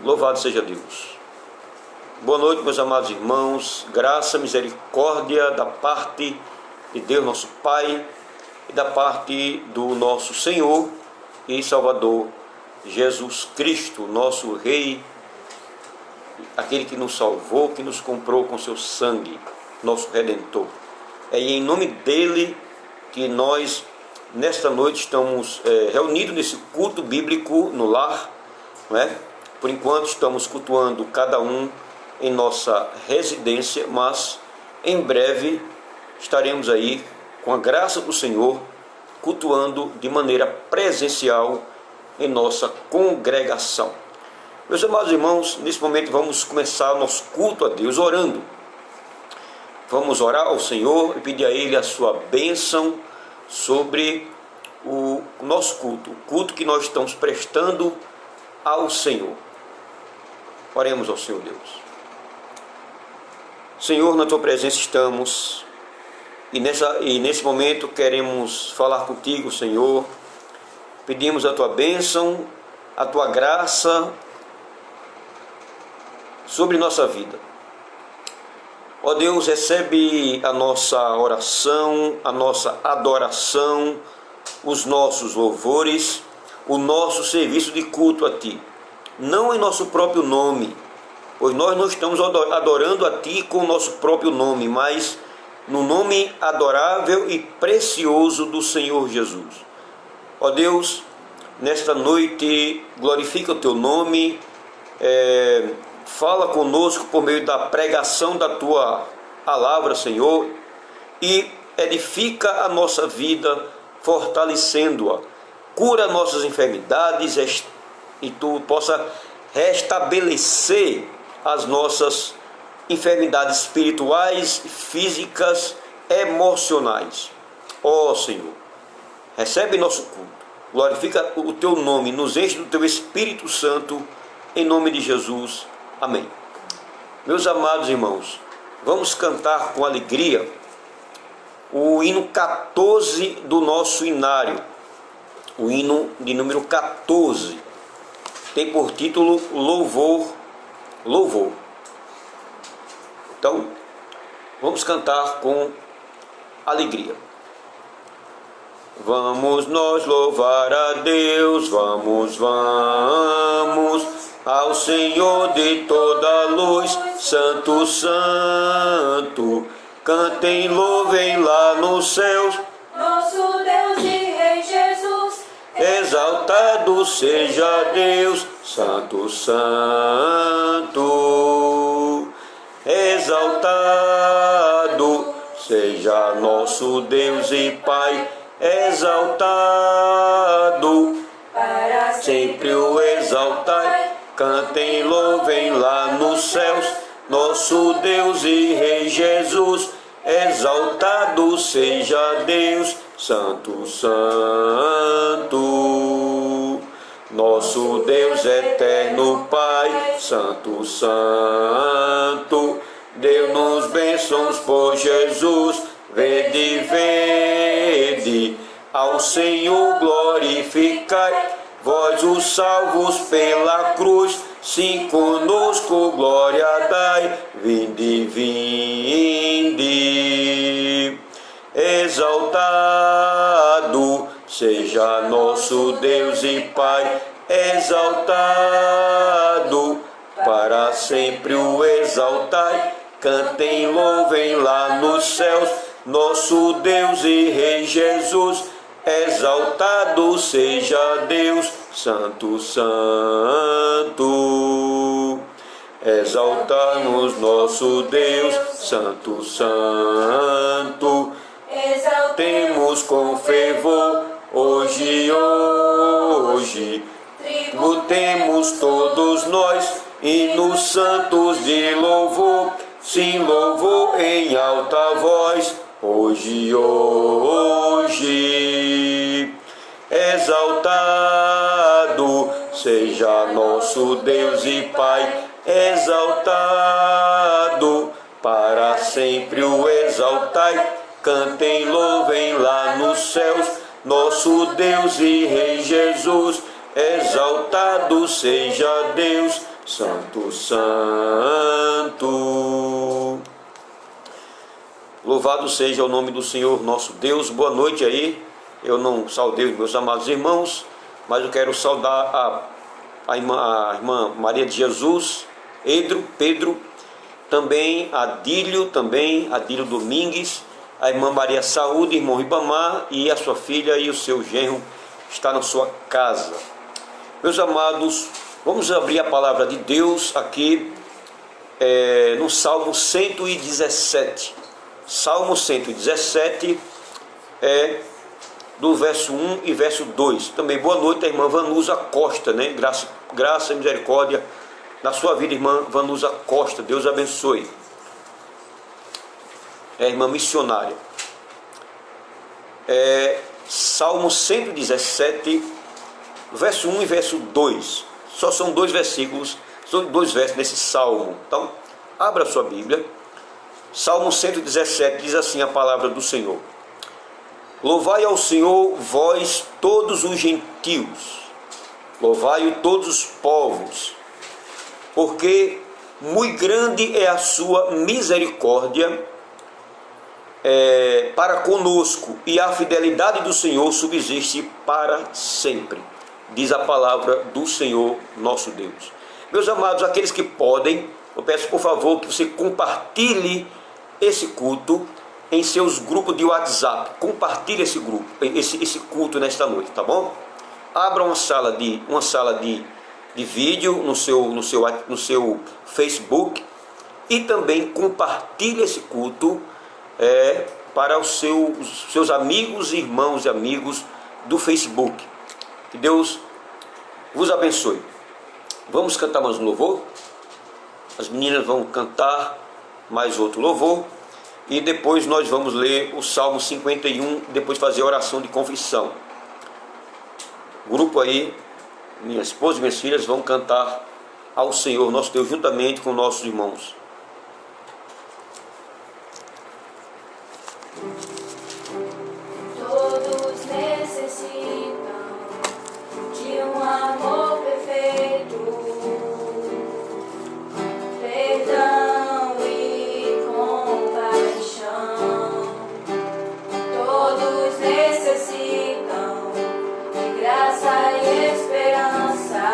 Louvado seja Deus. Boa noite, meus amados irmãos. Graça, misericórdia da parte de Deus, nosso Pai, e da parte do nosso Senhor e Salvador, Jesus Cristo, nosso Rei, aquele que nos salvou, que nos comprou com seu sangue, nosso Redentor. É em nome dele que nós, nesta noite, estamos reunidos nesse culto bíblico no lar, não é? Por enquanto estamos cultuando cada um em nossa residência, mas em breve estaremos aí, com a graça do Senhor, cultuando de maneira presencial em nossa congregação. Meus amados irmãos, nesse momento vamos começar o nosso culto a Deus orando. Vamos orar ao Senhor e pedir a Ele a sua bênção sobre o nosso culto, o culto que nós estamos prestando ao Senhor. Oremos ao Senhor Deus. Senhor, na Tua presença estamos, e nesse momento queremos falar contigo, Senhor. Pedimos a Tua bênção, a Tua graça sobre nossa vida. Ó Deus, recebe a nossa oração, a nossa adoração, os nossos louvores, o nosso serviço de culto a Ti. Não em nosso próprio nome, pois nós não estamos adorando a Ti com o nosso próprio nome, mas no nome adorável e precioso do Senhor Jesus. Ó Deus, nesta noite glorifica o Teu nome, fala conosco por meio da pregação da Tua palavra, Senhor, e edifica a nossa vida, fortalecendo-a. Cura nossas enfermidades e Tu possa restabelecer as nossas enfermidades espirituais, físicas, emocionais. Ó Senhor, recebe nosso culto, glorifica o teu nome, nos enche do teu Espírito Santo, em nome de Jesus. Amém. Meus amados irmãos, vamos cantar com alegria o hino 14 do nosso inário, o hino de número 14, tem por título Louvor, Louvor. Então, vamos cantar com alegria. Vamos nós louvar a Deus, vamos ao Senhor de toda a luz, Santo, Santo. Cantem, louvem lá nos céus, nosso Deus e Rei Jesus. Exaltado seja Deus, Santo, Santo. Exaltado seja nosso Deus e Pai, exaltado, Para sempre o exaltai. Cantem, louvem lá nos céus, nosso Deus e Rei Jesus. Exaltado seja Deus, Santo, Santo. Nosso Deus eterno Pai, Santo, Santo. Deu-nos bênçãos por Jesus. Vede, vede, ao Senhor glorificai. Vós os salvos pela cruz, sim, conosco glória dai. Vinde, vinde. Exaltado seja nosso Deus e Pai, exaltado, para sempre o exaltai. Cantem, louvem lá nos céus, nosso Deus e Rei Jesus. Exaltado seja Deus, Santo, Santo. Exaltamos nosso Deus, Santo, Santo. Exaltemos com fervor, hoje, hoje. Tributemos todos nós, hinos santos de louvor. Sim, louvor em alta voz, hoje, hoje. Exaltado seja nosso Deus e Pai, exaltado, para sempre o exaltai. Cantem, louvem lá nos céus, nosso Deus e Rei Jesus. Exaltado seja Deus, Santo, Santo. Louvado seja o nome do Senhor nosso Deus. Boa noite aí. Eu não saudei os meus amados irmãos, mas eu quero saudar a irmã Maria de Jesus, Pedro, também Adílio Domingues, a irmã Maria Saúde, irmão Ribamar, e a sua filha e o seu genro está na sua casa. Meus amados, vamos abrir a palavra de Deus aqui no Salmo 117. Salmo 117 do verso 1 e verso 2. Também boa noite a irmã Vanusa Costa, né? Graça e misericórdia na sua vida, irmã Vanusa Costa. Deus abençoe. É irmã missionária. Salmo 117, verso 1 e verso 2. Só são dois versículos, são dois versos nesse salmo. Então, abra a sua Bíblia. Salmo 117 diz assim a palavra do Senhor: Louvai ao Senhor, vós todos os gentios, louvai-o todos os povos, porque muito grande é a sua misericórdia para conosco, e a fidelidade do Senhor subsiste para sempre, diz a palavra do Senhor nosso Deus. Meus amados, aqueles que podem, eu peço por favor que você compartilhe esse culto em seus grupos de WhatsApp. Compartilhe esse grupo, esse culto nesta noite, tá bom? Abra uma sala de vídeo no seu Facebook, e também compartilhe esse culto para os seus amigos, irmãos e amigos do Facebook. Que Deus vos abençoe. Vamos cantar mais um louvor? As meninas vão cantar mais outro louvor. E depois nós vamos ler o Salmo 51, depois fazer a oração de confissão. O grupo aí, minha esposa e minhas filhas, vão cantar ao Senhor nosso Deus, juntamente com nossos irmãos. Todos necessitam de um amor perfeito, perdão e compaixão. Todos necessitam de graça e esperança,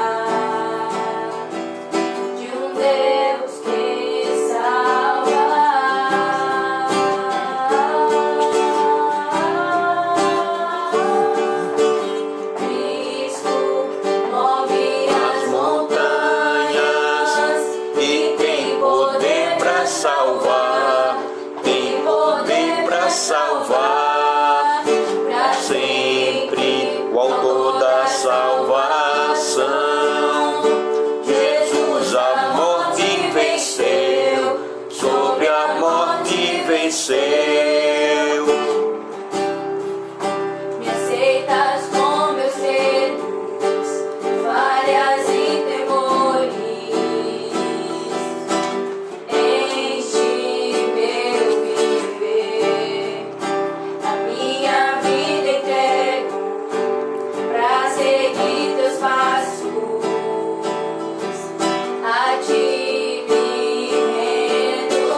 de um Deus que salva. Cristo move as montanhas E tem poder para salvar, tem poder para salvar, pra sempre o autor da salvação. Jesus a morte venceu, sobre a morte venceu. Me aceitas com meus medos, falhas e temores. Enche meu viver, a minha vida entrego pra seguir teus passos. A ti me rendo.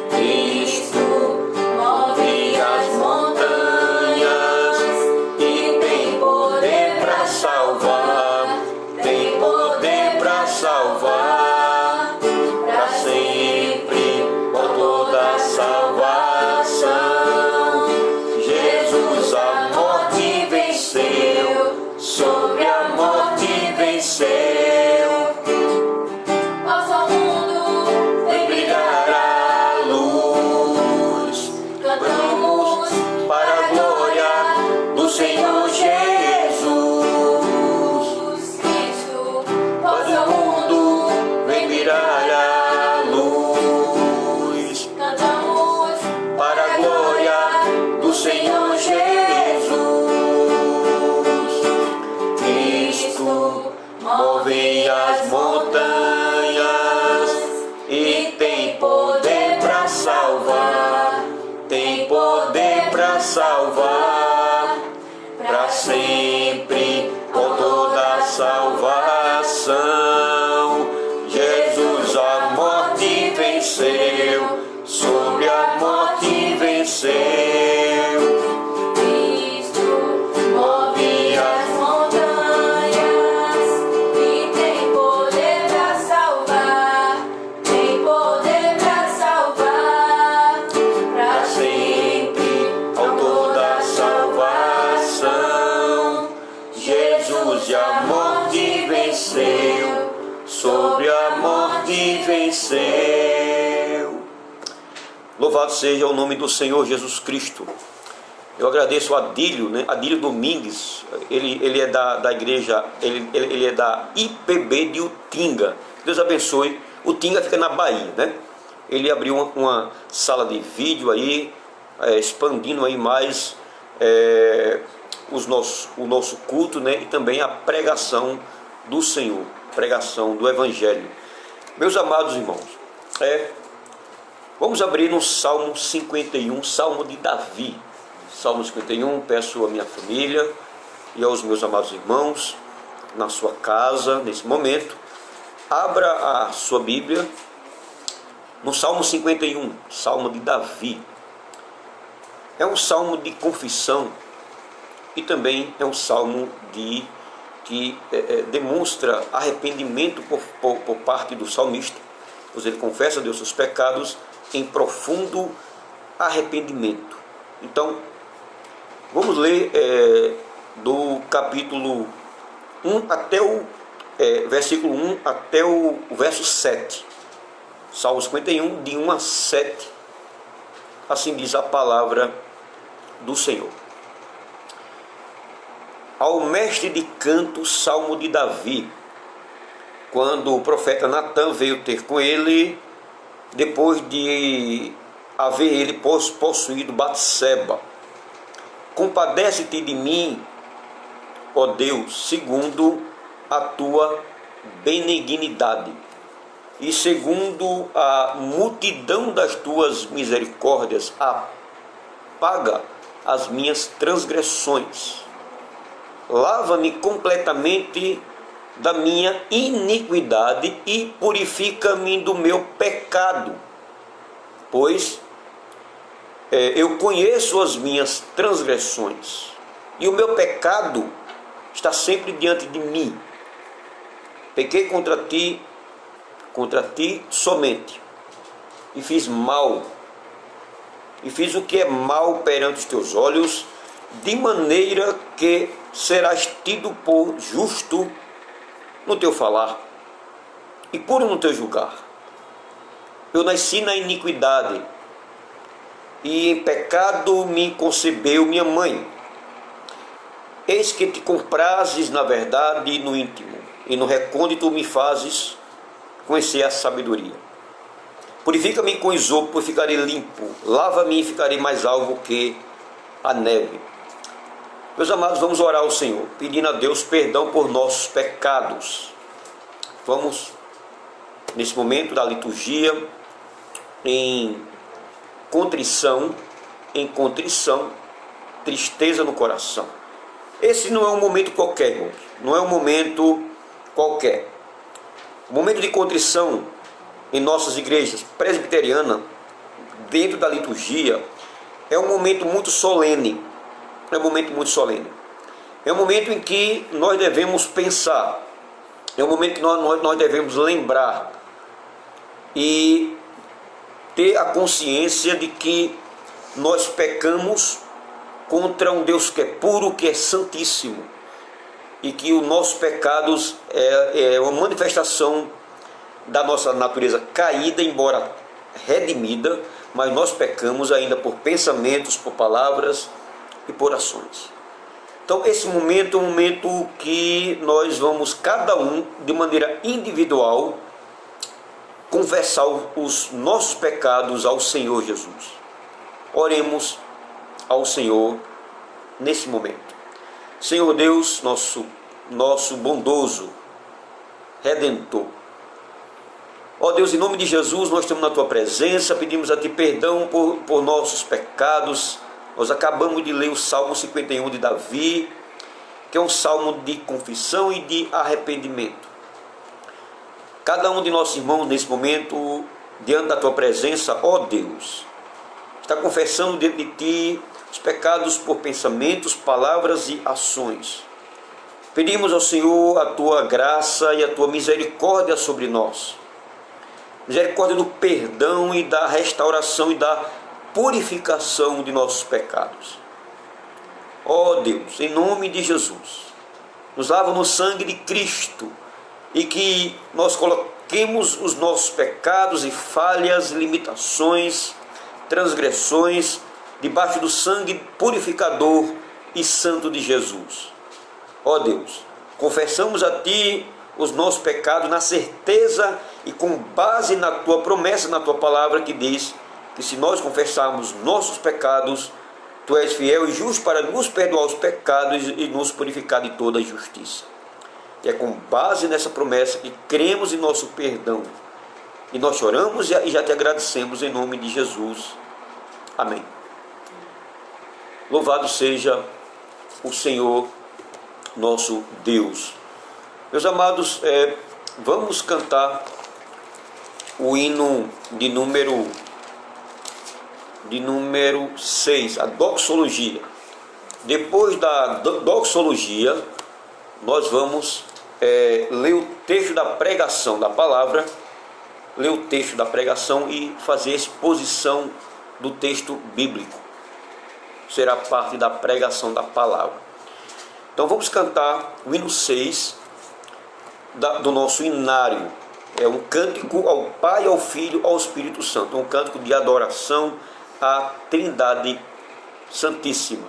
Cristo move as montanhas E tem poder para salvar, tem poder para salvar, para sempre, por toda a salvação. Jesus a morte venceu, sobre a morte venceu. Ao mundo vem Brilhar a luz, cantamos para a glória do Senhor Jesus. Cristo, Todo mundo vem mirar a luz, cantamos para a glória do Senhor Jesus. Cristo move as montanhas e tem poder para salvar, tem poder para salvar, para sempre, por toda a salvação. Jesus a morte venceu, sobre a morte venceu. Cristo move as montanhas e tem poder pra salvar, tem poder pra salvar, pra Sempre, autor da salvação. Jesus a morte venceu, sobre a morte venceu. Louvado seja o nome do Senhor Jesus Cristo. Eu agradeço a Adílio, Adílio Domingues. Ele é da igreja, ele é da IPB de Utinga. Deus abençoe. Utinga fica na Bahia, Ele abriu uma sala de vídeo aí, expandindo aí mais o nosso culto, e também a pregação do Senhor, pregação do Evangelho. Meus amados irmãos, vamos abrir no Salmo 51, Salmo de Davi. Salmo 51, peço à minha família e aos meus amados irmãos, na sua casa, nesse momento, abra a sua Bíblia no Salmo 51, Salmo de Davi. É um salmo de confissão e também é um salmo que demonstra arrependimento por parte do salmista, pois ele confessa a Deus seus pecados em profundo arrependimento. Então, vamos ler do capítulo 1 até o versículo 1 até o verso 7. Salmo 51, de 1 a 7. Assim diz a palavra do Senhor. ao mestre de canto, Salmo de Davi, quando o profeta Natã veio ter com ele, depois de haver ele possuído Batseba. Compadece-te de mim, ó Deus, segundo a tua benignidade e segundo a multidão das tuas misericórdias, apaga as minhas transgressões. Lava-me completamente da minha iniquidade e purifica-me do meu pecado, pois eu conheço as minhas transgressões e o meu pecado está sempre diante de mim. Pequei contra ti somente, e fiz mal, e fiz o que é mal perante os teus olhos, de maneira que serás tido por justo no teu falar, e puro no teu julgar. Eu nasci na iniquidade, e em pecado me concebeu minha mãe. Eis que te comprases na verdade e no íntimo, e no recôndito me fazes conhecer a sabedoria. Purifica-me com isopo e ficarei limpo, lava-me e ficarei mais alvo que a neve. Meus amados, vamos orar ao Senhor, pedindo a Deus perdão por nossos pecados. Vamos, nesse momento da liturgia, em contrição, tristeza no coração. Esse não é um momento qualquer, irmãos. Não é um momento qualquer. O momento de contrição em nossas igrejas presbiterianas, dentro da liturgia, é um momento muito solene. É um momento muito solene. É um momento em que nós devemos pensar. É um momento que nós devemos lembrar e ter a consciência de que nós pecamos contra um Deus que é puro, que é santíssimo, e que os nossos pecados é uma manifestação da nossa natureza caída, embora redimida, mas nós pecamos ainda por pensamentos, por palavras e por ações. Então esse momento é um momento que nós vamos, cada um, de maneira individual, confessar os nossos pecados ao Senhor Jesus. Oremos ao Senhor nesse momento. Senhor Deus, nosso bondoso Redentor, ó Deus, em nome de Jesus, nós estamos na Tua presença, pedimos a Ti perdão por nossos pecados. Nós acabamos de ler o Salmo 51 de Davi, que é um salmo de confissão e de arrependimento. Cada um de nossos irmãos, nesse momento, diante da Tua presença, ó Deus, está confessando diante de Ti os pecados por pensamentos, palavras e ações. Pedimos ao Senhor a Tua graça e a Tua misericórdia sobre nós. Misericórdia do perdão e da restauração e da purificação de nossos pecados. Ó Deus, em nome de Jesus, nos lava no sangue de Cristo e que nós coloquemos os nossos pecados e falhas, limitações, transgressões debaixo do sangue purificador e santo de Jesus. Ó Deus, confessamos a Ti os nossos pecados na certeza e com base na Tua promessa, na Tua palavra, que diz que se nós confessarmos nossos pecados, Tu és fiel e justo para nos perdoar os pecados e nos purificar de toda injustiça. E é com base nessa promessa que cremos em nosso perdão. E nós choramos e já Te agradecemos em nome de Jesus. Amém. Louvado seja o Senhor nosso Deus. Meus amados, vamos cantar o hino de número 6, a doxologia. Depois da doxologia, nós vamos ler o texto da pregação da palavra, ler o texto da pregação e fazer a exposição do texto bíblico. Será parte da pregação da palavra. Então vamos cantar o hino 6 do nosso inário. É um cântico ao Pai, ao Filho, ao Espírito Santo. É um cântico de adoração à Trindade Santíssima.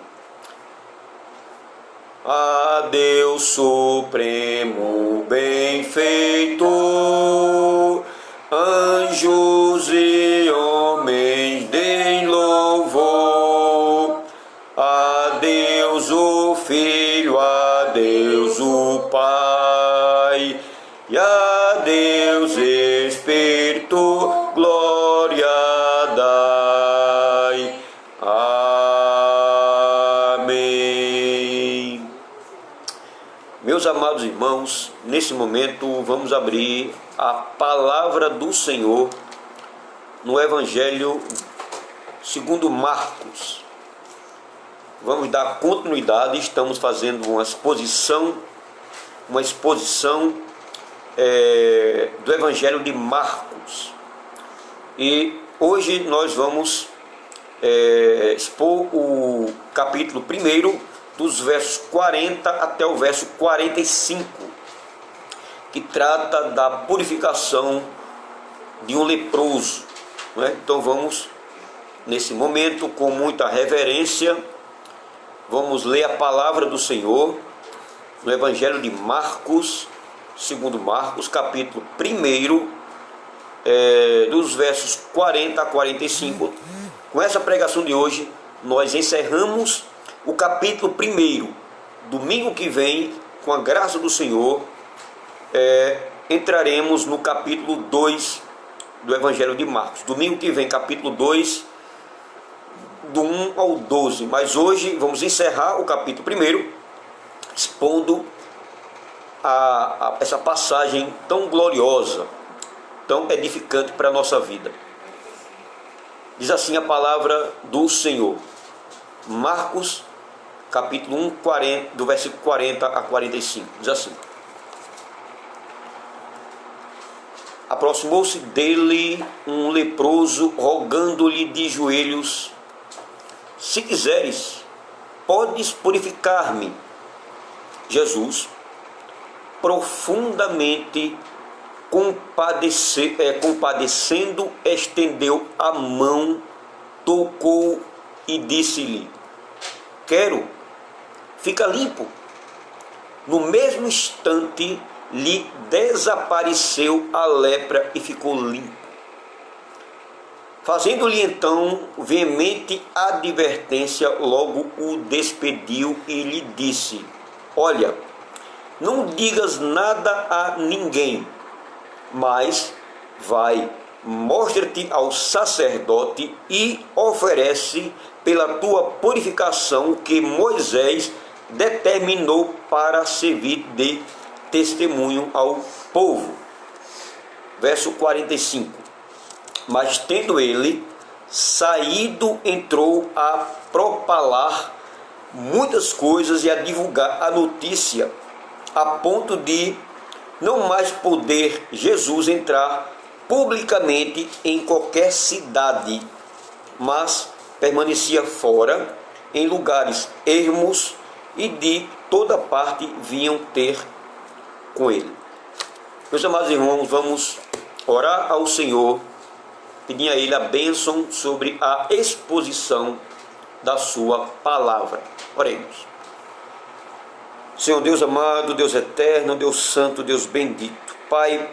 a Deus supremo benfeitor, anjos e homens deem louvor, a Deus o Filho, a Deus o Pai, e a Deus Espírito, glória dai. Amém. Meus amados irmãos, nesse momento vamos abrir a palavra do Senhor no Evangelho segundo Marcos. Vamos dar continuidade, estamos fazendo uma exposição do Evangelho de Marcos. E hoje nós vamos expor o capítulo 1, dos versos 40 até o verso 45, que trata da purificação de um leproso, não é? Então vamos, nesse momento, com muita reverência, vamos ler a palavra do Senhor no Evangelho de Marcos, segundo Marcos, capítulo 1, dos versos 40 a 45. Com essa pregação de hoje, nós encerramos o capítulo 1. Domingo que vem, com a graça do Senhor, entraremos no capítulo 2 do Evangelho de Marcos. Domingo que vem, capítulo 2, do 1 ao 12. Mas hoje vamos encerrar o capítulo 1, expondo essa passagem tão gloriosa, tão edificante para a nossa vida. Diz assim a palavra do Senhor. Marcos, capítulo 1, do versículo 40 a 45. Diz assim: aproximou-se dele um leproso, rogando-lhe de joelhos: se quiseres, podes purificar-me. Jesus, profundamente compadecendo, estendeu a mão, tocou e disse-lhe: quero, fica limpo. No mesmo instante lhe desapareceu a lepra e ficou limpo. Fazendo-lhe então veemente advertência, logo o despediu e lhe disse: olha, não digas nada a ninguém, mas vai, mostra-te ao sacerdote e oferece pela tua purificação que Moisés determinou para servir de testemunho ao povo. Verso 45. Mas tendo ele saído, entrou a propalar muitas coisas e a divulgar a notícia, a ponto de não mais poder Jesus entrar publicamente em qualquer cidade, mas permanecia fora, em lugares ermos, e de toda parte vinham ter com ele. Meus amados irmãos, vamos orar ao Senhor, pedir a Ele a bênção sobre a exposição da sua palavra. Oremos. Senhor Deus amado, Deus eterno, Deus santo, Deus bendito, Pai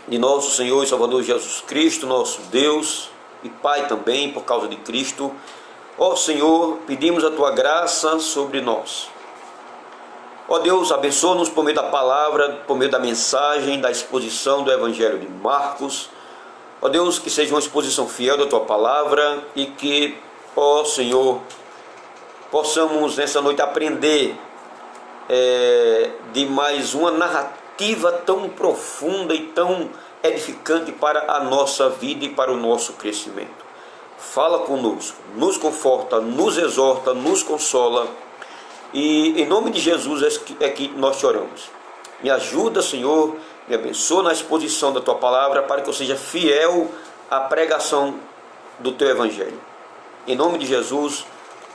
de nosso Senhor e Salvador Jesus Cristo, nosso Deus e Pai também, por causa de Cristo. Ó Senhor, pedimos a Tua graça sobre nós. Ó Deus, abençoa-nos por meio da palavra, por meio da mensagem, da exposição do Evangelho de Marcos. Ó Deus, que seja uma exposição fiel da Tua palavra e que, ó Senhor, possamos nessa noite aprender de mais uma narrativa tão profunda e tão edificante para a nossa vida e para o nosso crescimento. Fala conosco, nos conforta, nos exorta, nos consola, e em nome de Jesus é que nós te oramos. Me ajuda, Senhor, me abençoa na exposição da Tua palavra, para que eu seja fiel à pregação do Teu Evangelho. Em nome de Jesus,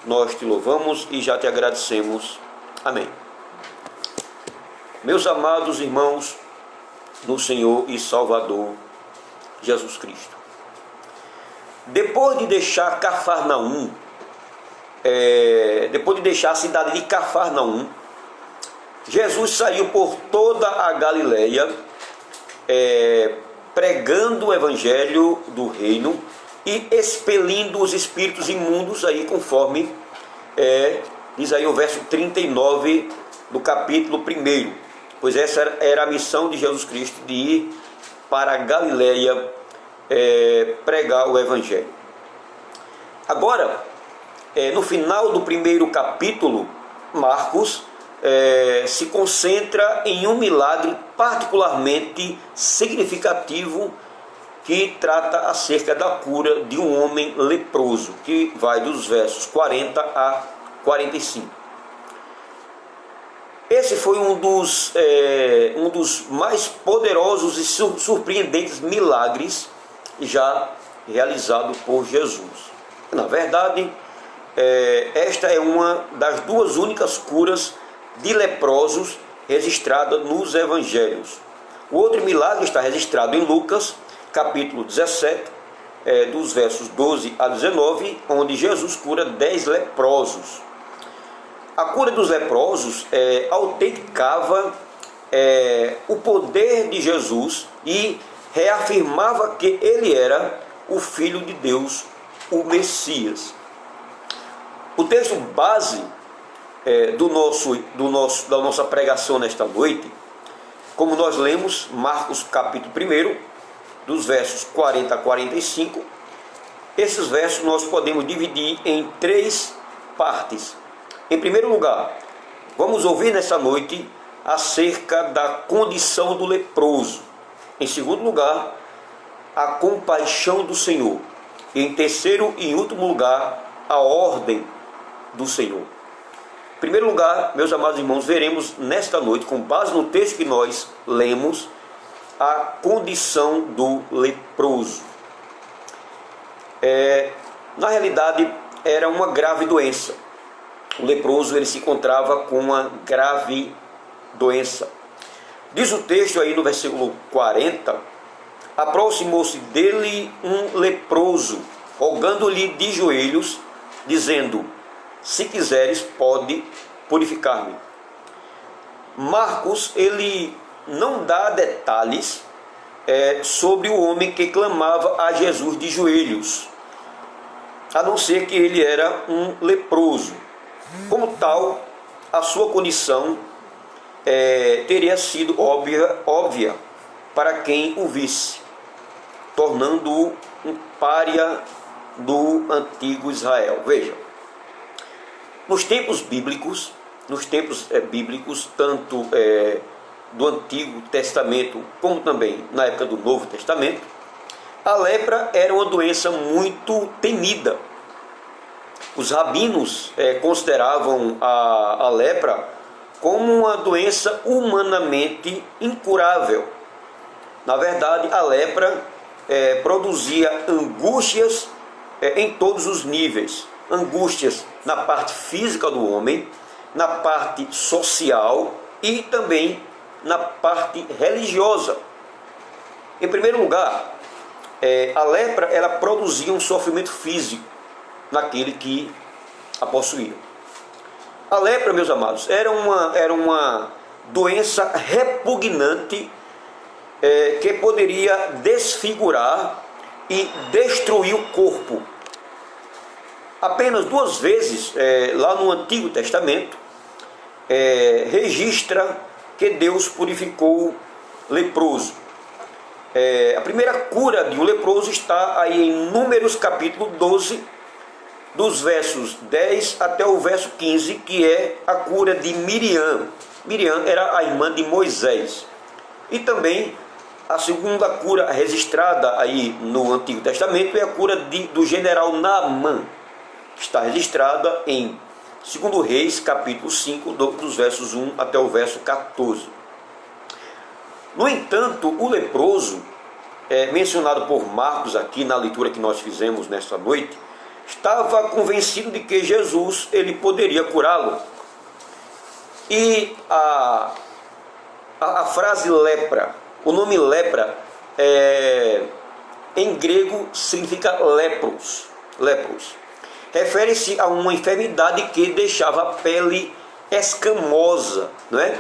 nós te louvamos e já te agradecemos. Amém. Meus amados irmãos no Senhor e Salvador Jesus Cristo, depois de deixar Cafarnaum, depois de deixar a cidade de Cafarnaum, Jesus saiu por toda a Galileia, pregando o evangelho do reino e expelindo os espíritos imundos, aí conforme diz aí o verso 39 do capítulo 1. Pois essa era a missão de Jesus Cristo, de ir para a Galileia pregar o evangelho. Agora, no final do 1º capítulo, Marcos se concentra em um milagre particularmente significativo que trata acerca da cura de um homem leproso, que vai dos versos 40 a 45. Esse foi um dos mais poderosos e surpreendentes milagres já realizado por Jesus. Na verdade, esta é uma das duas únicas curas de leprosos registrada nos evangelhos. O outro milagre está registrado em Lucas, capítulo 17, dos versos 12 a 19, onde Jesus cura 10 leprosos. A cura dos leprosos autenticava o poder de Jesus e reafirmava que ele era o Filho de Deus, o Messias. O texto base da nossa pregação nesta noite, como nós lemos, Marcos capítulo 1, dos versos 40 a 45, esses versos nós podemos dividir em 3 partes. Em primeiro lugar, vamos ouvir nessa noite acerca da condição do leproso. Em segundo lugar, a compaixão do Senhor. E em terceiro e último lugar, a ordem do Senhor. Em primeiro lugar, meus amados irmãos, veremos nesta noite, com base no texto que nós lemos, a condição do leproso. Na realidade, era uma grave doença. O leproso ele se encontrava com uma grave doença. Diz o texto aí no versículo 40, aproximou-se dele um leproso, rogando-lhe de joelhos, dizendo: se quiseres, pode purificar-me. Marcos, ele não dá detalhes sobre o homem que clamava a Jesus de joelhos, a não ser que ele era um leproso. Como tal, a sua condição teria sido óbvia para quem o visse, tornando-o um pária do antigo Israel. Veja, nos tempos bíblicos, tanto do Antigo Testamento como também na época do Novo Testamento, a lepra era uma doença muito temida. Os rabinos consideravam a lepra como uma doença humanamente incurável. Na verdade, a lepra produzia angústias em todos os níveis. Angústias na parte física do homem, na parte social e também na parte religiosa. Em primeiro lugar, a lepra ela produzia um sofrimento físico naquele que a possuía. A lepra, meus amados, era uma doença repugnante que poderia desfigurar e destruir o corpo. Apenas 2 vezes, lá no Antigo Testamento, registra que Deus purificou leproso. A primeira cura de um leproso está aí em Números capítulo 12, dos versos 10 até o verso 15, que é a cura de Miriam. Miriam era a irmã de Moisés. E também a segunda cura registrada aí no Antigo Testamento é a cura do general Naamã, que está registrada em 2 Reis capítulo 5, dos versos 1 até o verso 14. No entanto, o leproso, mencionado por Marcos aqui na leitura que nós fizemos nesta noite, estava convencido de que Jesus ele poderia curá-lo. E a frase lepra, o nome lepra, em grego significa lepros. Refere-se a uma enfermidade que deixava a pele escamosa, não é?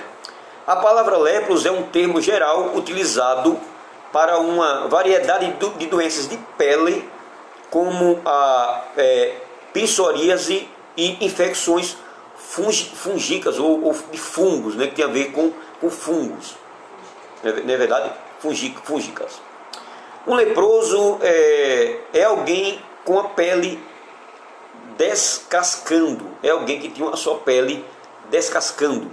A palavra lepros é um termo geral utilizado para uma variedade de doenças de pele, como a psoríase e infecções fungílicas ou de fungos, né, que tem a ver com fungos, não é verdade? Fúngicas. Um leproso é alguém com a pele descascando, é alguém que tem a sua pele descascando.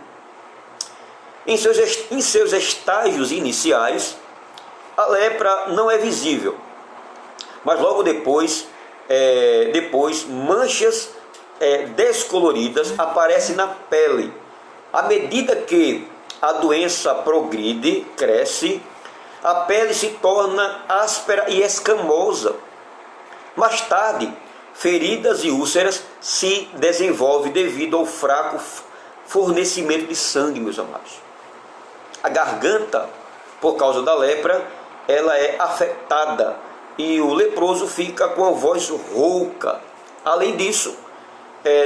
Em seus estágios iniciais, a lepra não é visível, mas logo depois manchas descoloridas aparecem na pele. À medida que a doença progride, cresce, a pele se torna áspera e escamosa. Mais tarde, feridas e úlceras se desenvolvem devido ao fraco fornecimento de sangue, meus amados. A garganta, por causa da lepra, ela é afetada e o leproso fica com a voz rouca. Além disso,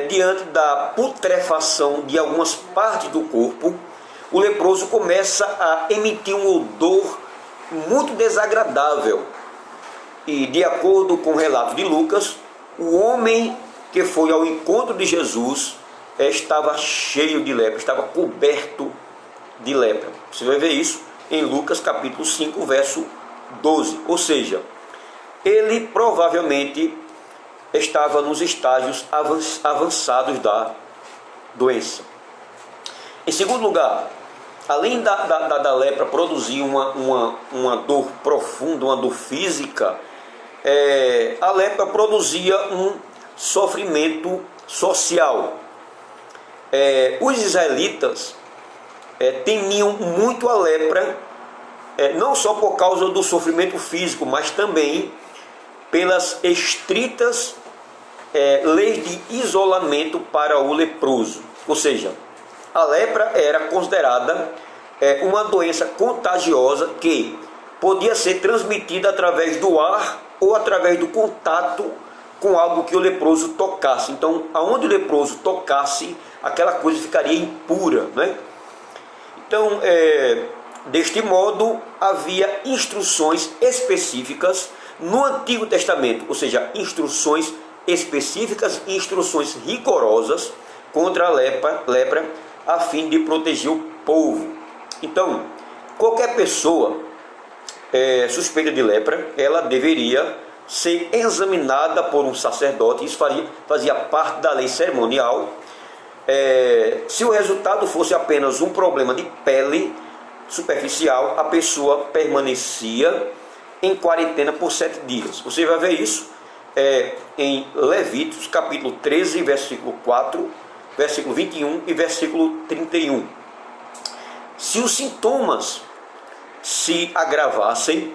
diante da putrefação de algumas partes do corpo, o leproso começa a emitir um odor muito desagradável. E de acordo com o relato de Lucas, o homem que foi ao encontro de Jesus estava cheio de lepra, estava coberto de lepra. Você vai ver isso em Lucas capítulo 5, verso 12. Ou seja, ele provavelmente estava nos estágios avançados da doença. Em segundo lugar, além da lepra produzir uma dor profunda, uma dor física, a lepra produzia um sofrimento social. Os israelitas temiam muito a lepra, não só por causa do sofrimento físico, mas também pelas estritas leis de isolamento para o leproso. Ou seja, a lepra era considerada uma doença contagiosa que podia ser transmitida através do ar ou através do contato com algo que o leproso tocasse. Então, aonde o leproso tocasse, aquela coisa ficaria impura, né? Então, deste modo, havia instruções específicas no Antigo Testamento, ou seja, instruções específicas e instruções rigorosas contra a lepra, a fim de proteger o povo. Então, qualquer pessoa suspeita de lepra, ela deveria ser examinada por um sacerdote. Isso fazia parte da lei cerimonial. Se o resultado fosse apenas um problema de pele superficial, a pessoa permanecia em quarentena por 7 dias. Você vai ver isso em Levíticos capítulo 13, versículo 4, versículo 21 e versículo 31. Se os sintomas se agravassem,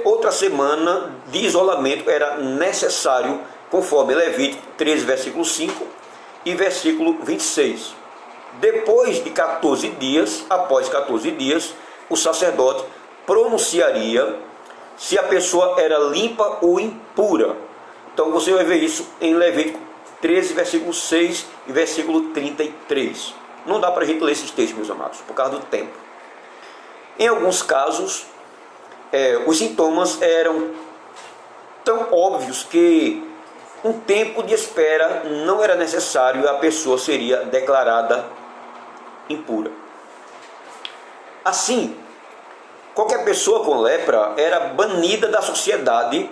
outra semana de isolamento era necessário, conforme Levítico 13, versículo 5 e versículo 26. Depois de 14 dias, após 14 dias, o sacerdote pronunciaria se a pessoa era limpa ou impura. Então você vai ver isso em Levítico 13, versículo 6 e versículo 33. Não dá para a gente ler esses textos, meus amados, por causa do tempo. Em alguns casos, os sintomas eram tão óbvios que um tempo de espera não era necessário e a pessoa seria declarada impura. Assim, qualquer pessoa com lepra era banida da sociedade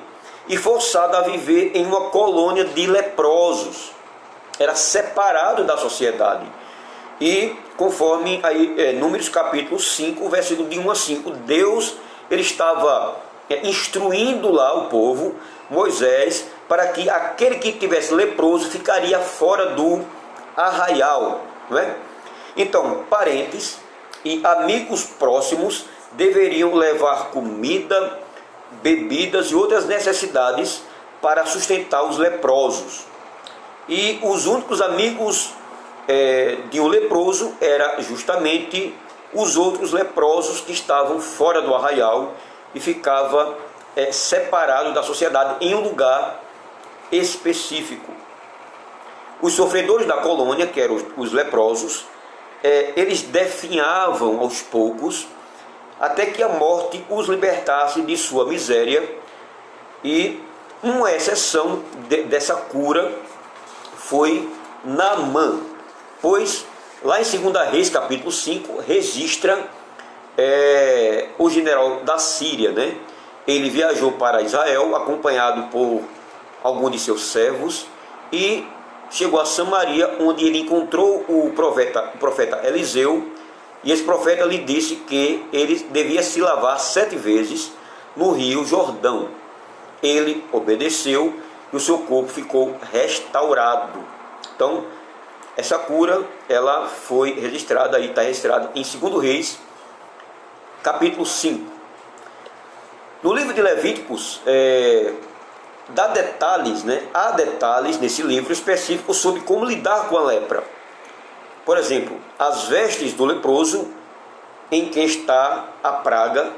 e forçada a viver em uma colônia de leprosos. Era separado da sociedade. E conforme aí, Números capítulo 5, versículo de 1 a 5, Deus ele estava instruindo lá o povo, Moisés, para que aquele que tivesse leproso ficaria fora do arraial, não é? Então, parentes e amigos próximos deveriam levar comida, bebidas e outras necessidades para sustentar os leprosos. E os únicos amigos de um leproso eram justamente os outros leprosos que estavam fora do arraial e ficava separado da sociedade em um lugar específico. Os sofredores da colônia, que eram os leprosos, eles definhavam aos poucos, até que a morte os libertasse de sua miséria. E uma exceção dessa cura foi Naamã, pois lá em 2 Reis capítulo 5 registra o general da Síria, né? Ele viajou para Israel acompanhado por algum de seus servos e chegou a Samaria, onde ele encontrou o profeta Eliseu, e esse profeta lhe disse que ele devia se lavar 7 vezes no rio Jordão. Ele obedeceu e o seu corpo ficou restaurado. Então, essa cura, ela foi registrada, aí está registrada em 2 Reis, capítulo 5. No livro de Levíticos, há detalhes nesse livro específicos sobre como lidar com a lepra. Por exemplo, as vestes do leproso, em quem está a praga,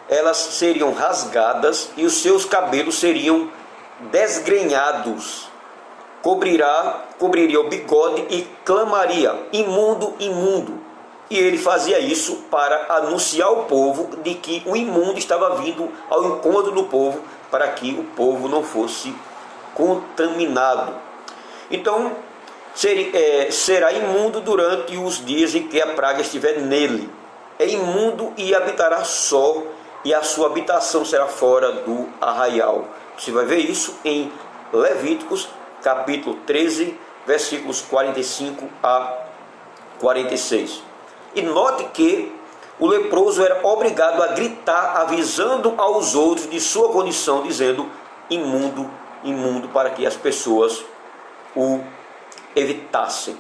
elas seriam rasgadas e os seus cabelos seriam desgrenhados. Cobriria o bigode e clamaria: imundo, imundo. E ele fazia isso para anunciar ao povo de que o imundo estava vindo ao encontro do povo, para que o povo não fosse contaminado. Então, será imundo durante os dias em que a praga estiver nele. É imundo e habitará só, e a sua habitação será fora do arraial. Você vai ver isso em Levíticos, capítulo 13, versículos 45 a 46. E note que o leproso era obrigado a gritar, avisando aos outros de sua condição, dizendo: imundo, imundo, para que as pessoas o evitassem.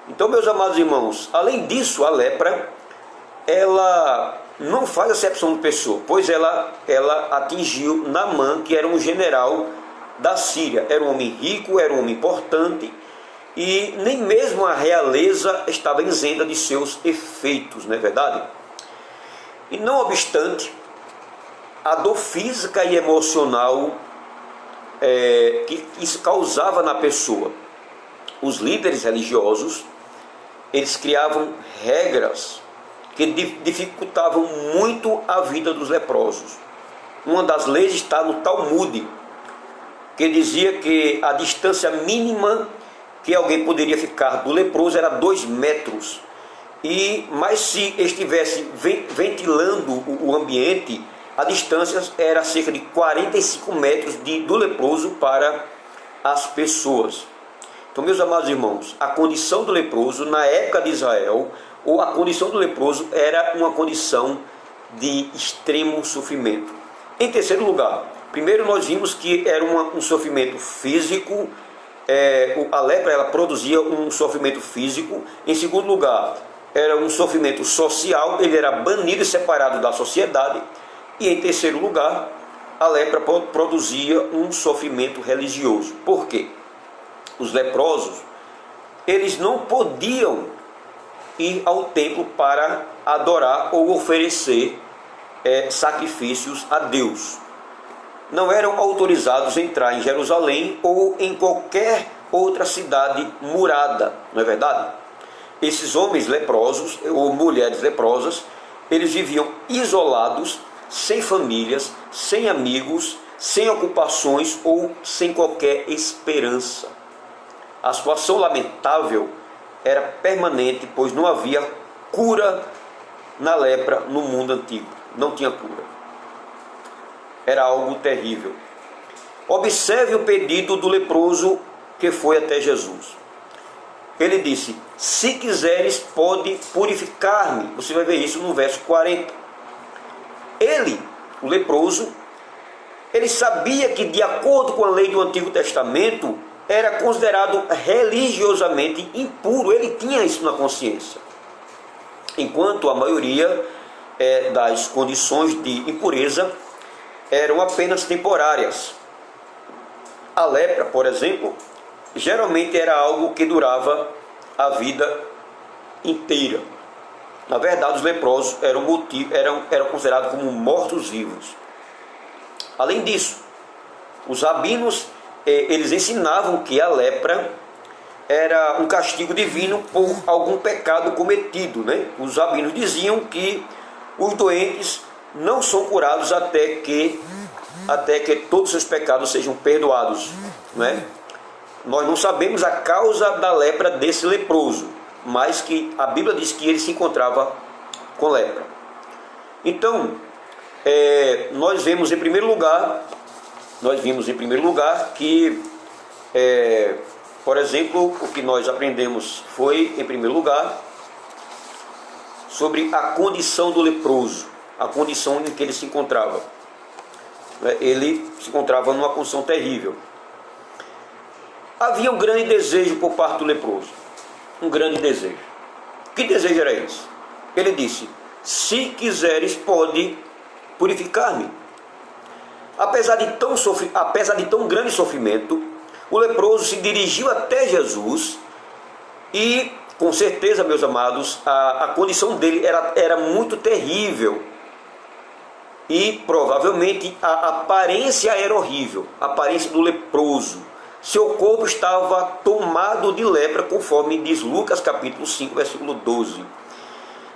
Então, meus amados irmãos, além disso, a lepra, ela não faz acepção de pessoa, pois ela atingiu Naamã, que era um general da Síria. Era um homem rico, era um homem importante, e nem mesmo a realeza estava isenta de seus efeitos, não é verdade? E não obstante, a dor física e emocional que isso causava na pessoa, os líderes religiosos, eles criavam regras que dificultavam muito a vida dos leprosos. Uma das leis está no Talmud, que dizia que a distância mínima que alguém poderia ficar do leproso era 2 metros. Mas se estivesse ventilando o ambiente, a distância era cerca de 45 metros do leproso para as pessoas. Então, meus amados irmãos, a condição do leproso na época de Israel, ou a condição do leproso, era uma condição de extremo sofrimento. Em terceiro lugar, primeiro nós vimos que era um sofrimento físico. A lepra, ela produzia um sofrimento físico. Em segundo lugar, era um sofrimento social, ele era banido e separado da sociedade. E em terceiro lugar, a lepra produzia um sofrimento religioso. Por quê? Os leprosos, eles não podiam ir ao templo para adorar ou oferecer sacrifícios a Deus. Não eram autorizados a entrar em Jerusalém ou em qualquer outra cidade murada, não é verdade? Esses homens leprosos ou mulheres leprosas, eles viviam isolados, sem famílias, sem amigos, sem ocupações ou sem qualquer esperança. A situação lamentável era permanente, pois não havia cura na lepra no mundo antigo. Não tinha cura. Era algo terrível. Observe o pedido do leproso que foi até Jesus. Ele disse: se quiseres, pode purificar-me. Você vai ver isso no verso 40. Ele, o leproso, ele sabia que, de acordo com a lei do Antigo Testamento, era considerado religiosamente impuro. Ele tinha isso na consciência. Enquanto a maioria das condições de impureza eram apenas temporárias. A lepra, por exemplo, geralmente era algo que durava a vida inteira. Na verdade, os leprosos eram considerados como mortos-vivos. Além disso, os rabinos eles ensinavam que a lepra era um castigo divino por algum pecado cometido, né? Os rabinos diziam que os doentes não são curados até que todos os seus pecados sejam perdoados, né? Nós não sabemos a causa da lepra desse leproso, mas que a Bíblia diz que ele se encontrava com lepra. Então, nós vimos em primeiro lugar que, por exemplo, o que nós aprendemos foi, em primeiro lugar, sobre a condição do leproso, a condição em que ele se encontrava. Ele se encontrava numa condição terrível. Havia um grande desejo por parte do leproso, um grande desejo. Que desejo era esse? Ele disse: se quiseres, pode purificar-me. Apesar de tão grande sofrimento, o leproso se dirigiu até Jesus e, com certeza, meus amados, a condição dele era muito terrível. E provavelmente a aparência era horrível, a aparência do leproso. Seu corpo estava tomado de lepra, conforme diz Lucas capítulo 5, versículo 12.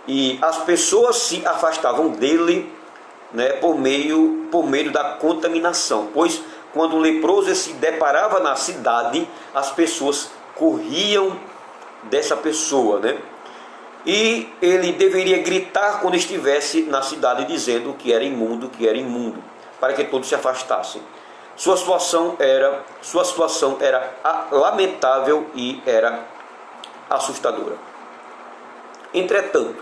E as pessoas se afastavam dele, né, por meio da contaminação. Pois quando o leproso se deparava na cidade, as pessoas corriam dessa pessoa, né? E ele deveria gritar quando estivesse na cidade, dizendo que era imundo, para que todos se afastassem. Sua situação era lamentável e era assustadora. Entretanto,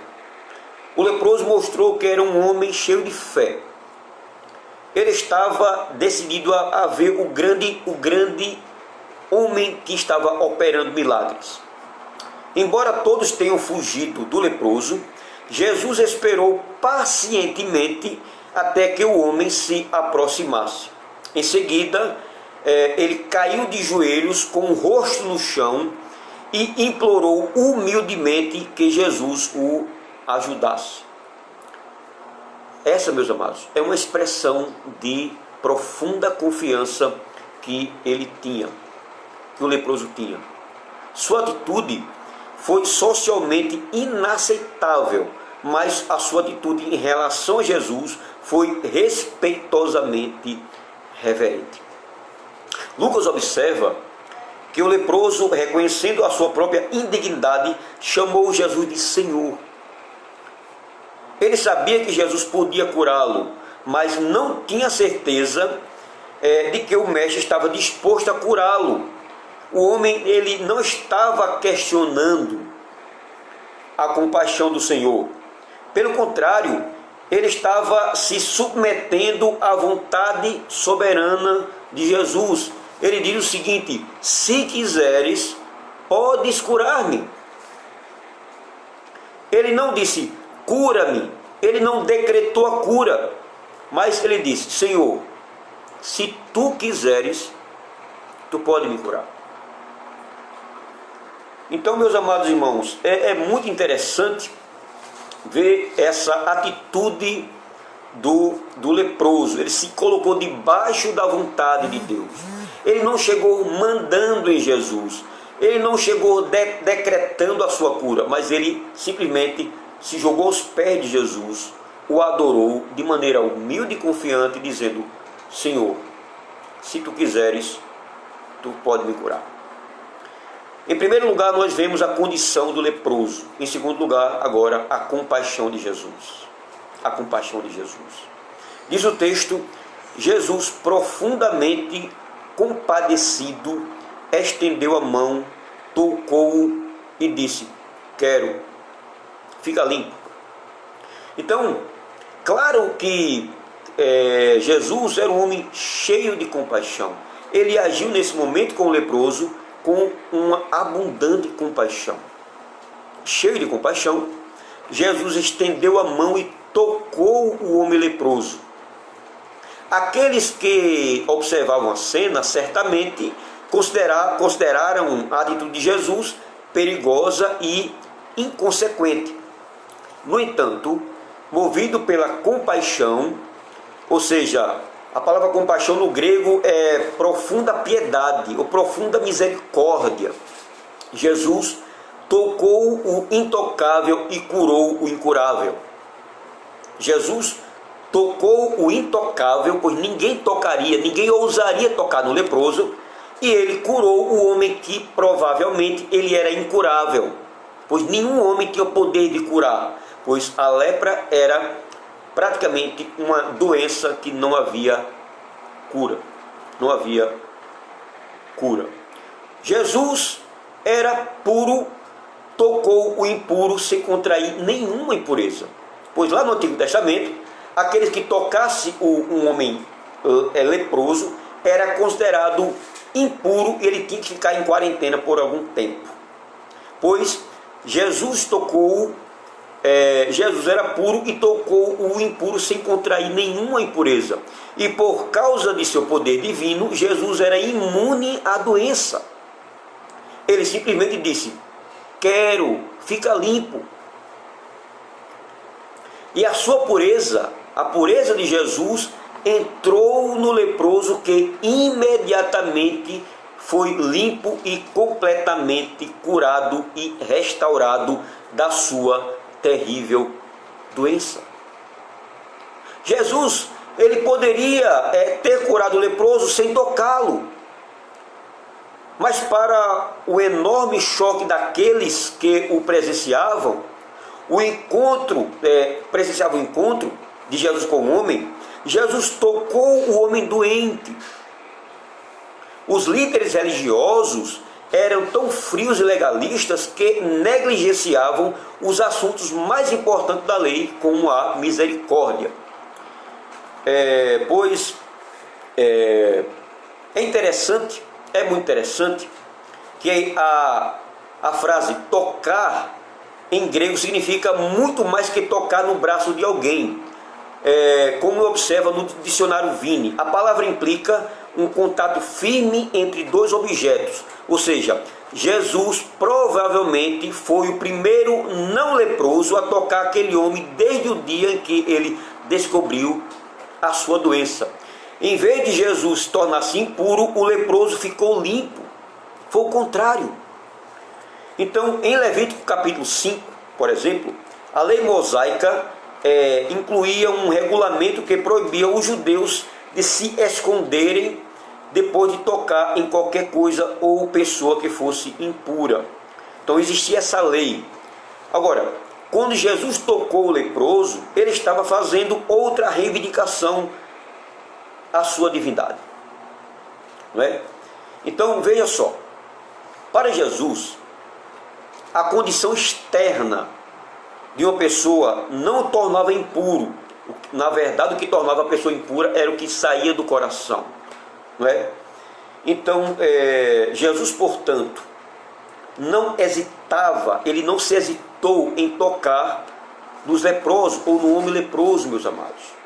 o leproso mostrou que era um homem cheio de fé. Ele estava decidido a ver o grande homem que estava operando milagres. Embora todos tenham fugido do leproso, Jesus esperou pacientemente até que o homem se aproximasse. Em seguida, ele caiu de joelhos com o rosto no chão e implorou humildemente que Jesus o ajudasse. Essa, meus amados, é uma expressão de profunda confiança que ele tinha, que o leproso tinha. Sua atitude foi socialmente inaceitável, mas a sua atitude em relação a Jesus foi respeitosamente reverente. Lucas observa que o leproso, reconhecendo a sua própria indignidade, chamou Jesus de Senhor. Ele sabia que Jesus podia curá-lo, mas não tinha certeza de que o mestre estava disposto a curá-lo. O homem, ele não estava questionando a compaixão do Senhor. Pelo contrário, ele estava se submetendo à vontade soberana de Jesus. Ele diz o seguinte: se quiseres, podes curar-me. Ele não disse, cura-me. Ele não decretou a cura, mas ele disse, Senhor, se tu quiseres, tu pode me curar. Então, meus amados irmãos, é muito interessante ver essa atitude do leproso. Ele se colocou debaixo da vontade de Deus. Ele não chegou mandando em Jesus. Ele não chegou decretando a sua cura, mas ele simplesmente se jogou aos pés de Jesus, o adorou de maneira humilde e confiante, dizendo, Senhor, se tu quiseres, tu pode me curar. Em primeiro lugar, nós vemos a condição do leproso. Em segundo lugar, agora, a compaixão de Jesus. A compaixão de Jesus. Diz o texto, Jesus, profundamente compadecido, estendeu a mão, tocou-o e disse, quero, fica limpo. Então, claro que Jesus era um homem cheio de compaixão. Ele agiu nesse momento com o leproso com uma abundante compaixão. Cheio de compaixão, Jesus estendeu a mão e tocou o homem leproso. Aqueles que observavam a cena certamente consideraram a atitude de Jesus perigosa e inconsequente. No entanto, movido pela compaixão, ou seja, a palavra compaixão no grego é profunda piedade ou profunda misericórdia. Jesus tocou o intocável e curou o incurável. Jesus tocou o intocável, pois ninguém tocaria, ninguém ousaria tocar no leproso, e ele curou o homem que provavelmente ele era incurável, pois nenhum homem tinha o poder de curar, pois a lepra era praticamente uma doença que não havia cura. Não havia cura. Jesus era puro, tocou o impuro sem contrair nenhuma impureza. Pois lá no Antigo Testamento, aqueles que tocassem um homem leproso era considerado impuro e ele tinha que ficar em quarentena por algum tempo. Pois Jesus era puro e tocou o impuro sem contrair nenhuma impureza. E por causa de seu poder divino, Jesus era imune à doença. Ele simplesmente disse: quero, fica limpo. E a sua pureza, a pureza de Jesus, entrou no leproso, que imediatamente foi limpo e completamente curado e restaurado da sua terrível doença. Jesus, ele poderia ter curado o leproso sem tocá-lo, mas para o enorme choque daqueles que o presenciavam, presenciava o encontro de Jesus com o homem, Jesus tocou o homem doente. Os líderes religiosos eram tão frios e legalistas que negligenciavam os assuntos mais importantes da lei, como a misericórdia. É interessante, é muito interessante, que a frase tocar em grego significa muito mais que tocar no braço de alguém. Como observa no dicionário Vini, a palavra implica um contato firme entre dois objetos, ou seja, Jesus provavelmente foi o primeiro não leproso a tocar aquele homem desde o dia em que ele descobriu a sua doença. Em vez de Jesus tornar-se impuro, o leproso ficou limpo. Foi o contrário. Então, em Levítico capítulo 5, por exemplo, a lei mosaica incluía um regulamento que proibia os judeus de se esconderem depois de tocar em qualquer coisa ou pessoa que fosse impura. Então existia essa lei. Agora, quando Jesus tocou o leproso, ele estava fazendo outra reivindicação à sua divindade, não é? Então veja só, para Jesus, a condição externa de uma pessoa não o tornava impuro. Na verdade, o que tornava a pessoa impura era o que saía do coração, não é? Então, Jesus, portanto, não hesitava, ele não se hesitou em tocar nos leprosos ou no homem leproso, meus amados.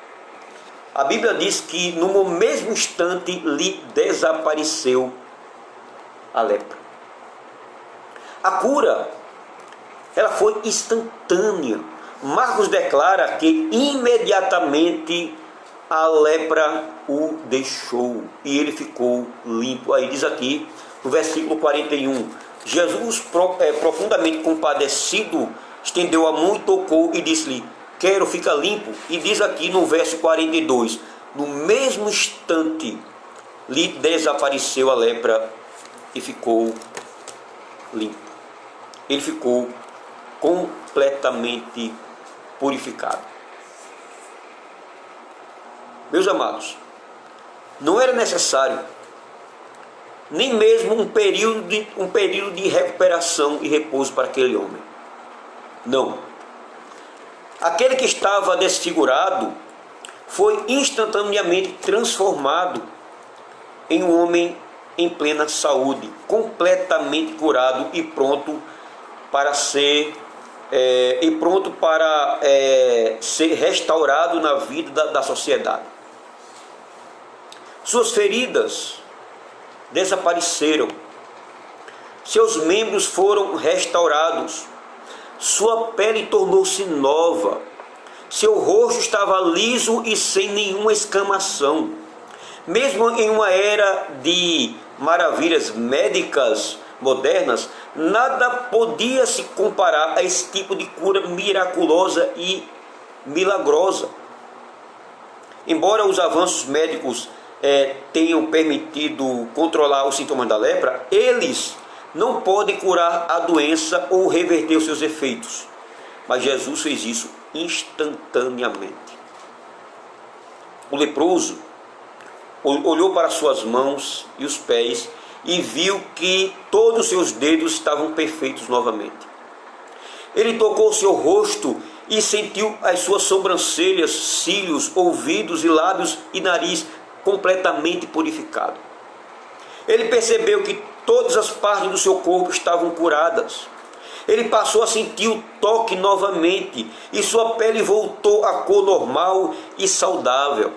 A Bíblia diz que no mesmo instante lhe desapareceu a lepra. A cura, ela foi instantânea. Marcos declara que imediatamente a lepra o deixou e ele ficou limpo. Aí diz aqui no versículo 41, Jesus, profundamente compadecido, estendeu a mão e tocou e disse-lhe: quero, fica limpo. E diz aqui no verso 42, no mesmo instante lhe desapareceu a lepra e ficou limpo. Ele ficou completamente purificado. Meus amados, não era necessário nem mesmo um período de recuperação e repouso para aquele homem. Não. Aquele que estava desfigurado foi instantaneamente transformado em um homem em plena saúde, completamente curado e pronto para ser ser restaurado na vida da sociedade. Suas feridas desapareceram, seus membros foram restaurados, sua pele tornou-se nova, seu rosto estava liso e sem nenhuma escamação. Mesmo em uma era de maravilhas médicas modernas, nada podia se comparar a esse tipo de cura miraculosa e milagrosa. Embora os avanços médicos tenham permitido controlar os sintomas da lepra, eles não podem curar a doença ou reverter os seus efeitos. Mas Jesus fez isso instantaneamente. O leproso olhou para suas mãos e os pés e viu que todos os seus dedos estavam perfeitos novamente. Ele tocou o seu rosto e sentiu as suas sobrancelhas, cílios, ouvidos e lábios e nariz completamente purificado. Ele percebeu que todas as partes do seu corpo estavam curadas. Ele passou a sentir o toque novamente e sua pele voltou à cor normal e saudável.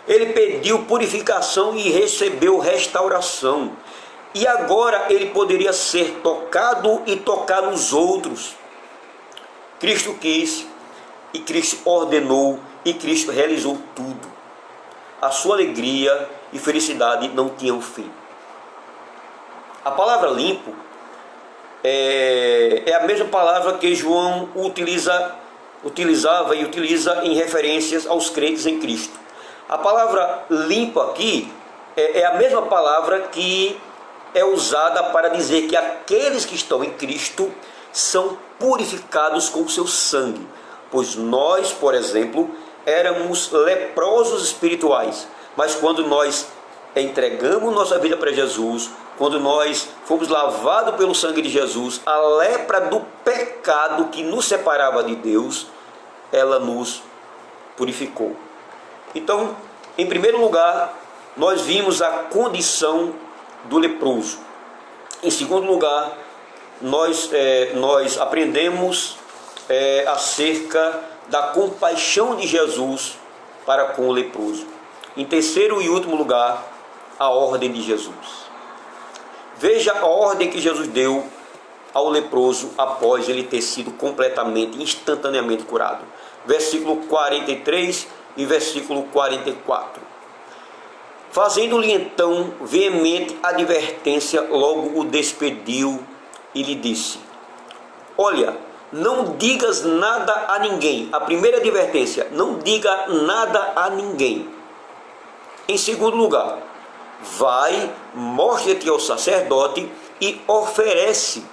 Ele pediu purificação e recebeu restauração. E agora ele poderia ser tocado e tocar nos outros. Cristo quis, e Cristo ordenou, e Cristo realizou tudo. A sua alegria e felicidade não tinham fim. A palavra limpo é a mesma palavra que João utilizava e utiliza em referências aos crentes em Cristo. A palavra limpo aqui é a mesma palavra que é usada para dizer que aqueles que estão em Cristo são purificados com o seu sangue. Pois nós, por exemplo, éramos leprosos espirituais, mas quando nós entregamos nossa vida para Jesus, quando nós fomos lavados pelo sangue de Jesus, a lepra do pecado que nos separava de Deus, ela nos purificou. Então, em primeiro lugar, nós vimos a condição do leproso. Em segundo lugar, nós aprendemos acerca da compaixão de Jesus para com o leproso. Em terceiro e último lugar, a ordem de Jesus. Veja a ordem que Jesus deu ao leproso após ele ter sido completamente, instantaneamente curado. Versículo 43 e versículo 44. Fazendo-lhe então veemente advertência, logo o despediu e lhe disse: olha, não digas nada a ninguém. A primeira advertência: não diga nada a ninguém. Em segundo lugar, vai, mostra-te ao sacerdote e oferece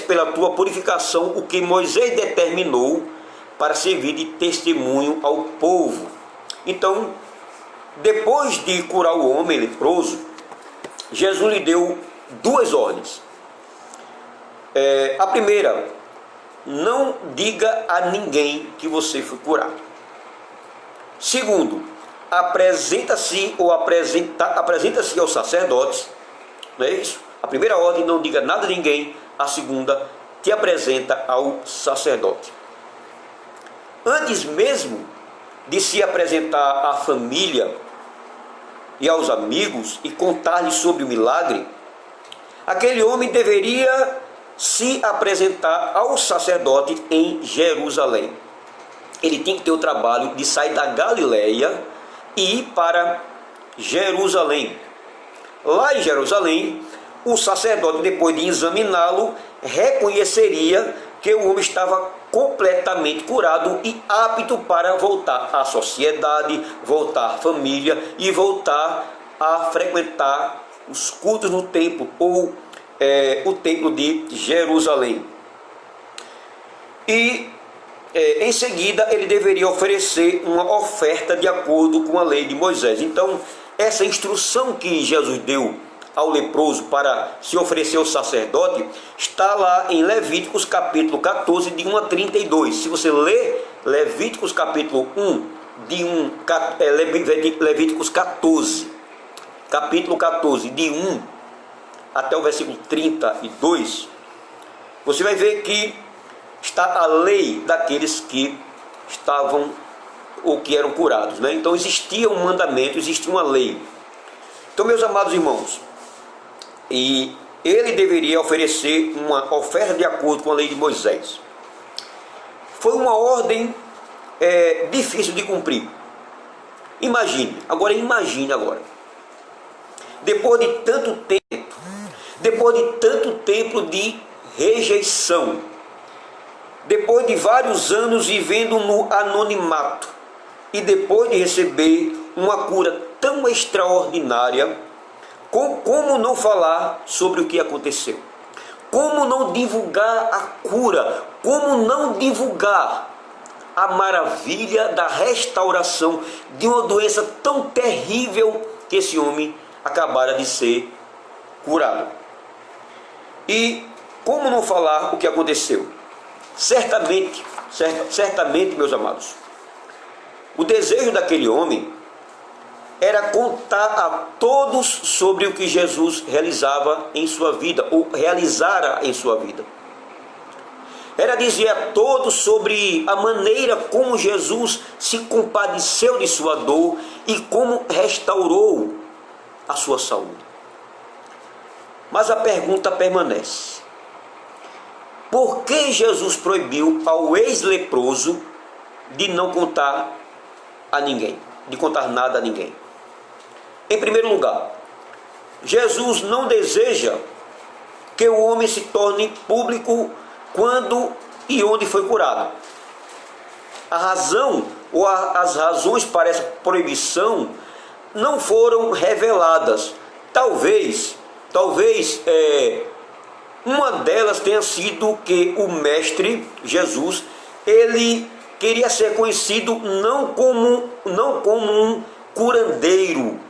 pela tua purificação o que Moisés determinou para servir de testemunho ao povo. Então, depois de curar o homem leproso, Jesus lhe deu duas ordens. A primeira: não diga a ninguém que você foi curado. Segundo, apresenta-se aos sacerdotes. Não é isso? A primeira ordem: não diga nada a ninguém. A segunda: te apresenta ao sacerdote. Antes mesmo de se apresentar à família e aos amigos e contar-lhes sobre o milagre, aquele homem deveria se apresentar ao sacerdote em Jerusalém. Ele tinha que ter o trabalho de sair da Galileia e ir para Jerusalém. Lá em Jerusalém, o sacerdote, depois de examiná-lo, reconheceria que o homem estava completamente curado e apto para voltar à sociedade, voltar à família e voltar a frequentar os cultos no templo, ou o templo de Jerusalém. E em seguida ele deveria oferecer uma oferta de acordo com a lei de Moisés. Então, essa instrução que Jesus deu ao leproso para se oferecer ao sacerdote está lá em Levíticos capítulo 14, de 1 a 32. Se você ler Levíticos capítulo 1, Levíticos 14, capítulo 14, de 1 até o versículo 32, você vai ver que está a lei daqueles que estavam ou que eram curados, né? Então existia um mandamento, existia uma lei. Então, meus amados irmãos, e ele deveria oferecer uma oferta de acordo com a lei de Moisés. Foi uma ordem difícil de cumprir. Imagine agora, depois de tanto tempo, depois de tanto tempo de rejeição, depois de vários anos vivendo no anonimato, e depois de receber uma cura tão extraordinária, como não falar sobre o que aconteceu? Como não divulgar a cura? Como não divulgar a maravilha da restauração de uma doença tão terrível que esse homem acabara de ser curado? E como não falar o que aconteceu? Certamente, meus amados, o desejo daquele homem era contar a todos sobre o que Jesus realizava em sua vida, ou realizara em sua vida. Era dizer a todos sobre a maneira como Jesus se compadeceu de sua dor e como restaurou a sua saúde. Mas a pergunta permanece: por que Jesus proibiu ao ex-leproso de não contar a ninguém, de contar nada a ninguém? Em primeiro lugar, Jesus não deseja que o homem se torne público quando e onde foi curado. A razão ou as razões para essa proibição não foram reveladas. Talvez uma delas tenha sido que o mestre Jesus, ele queria ser conhecido não como um curandeiro,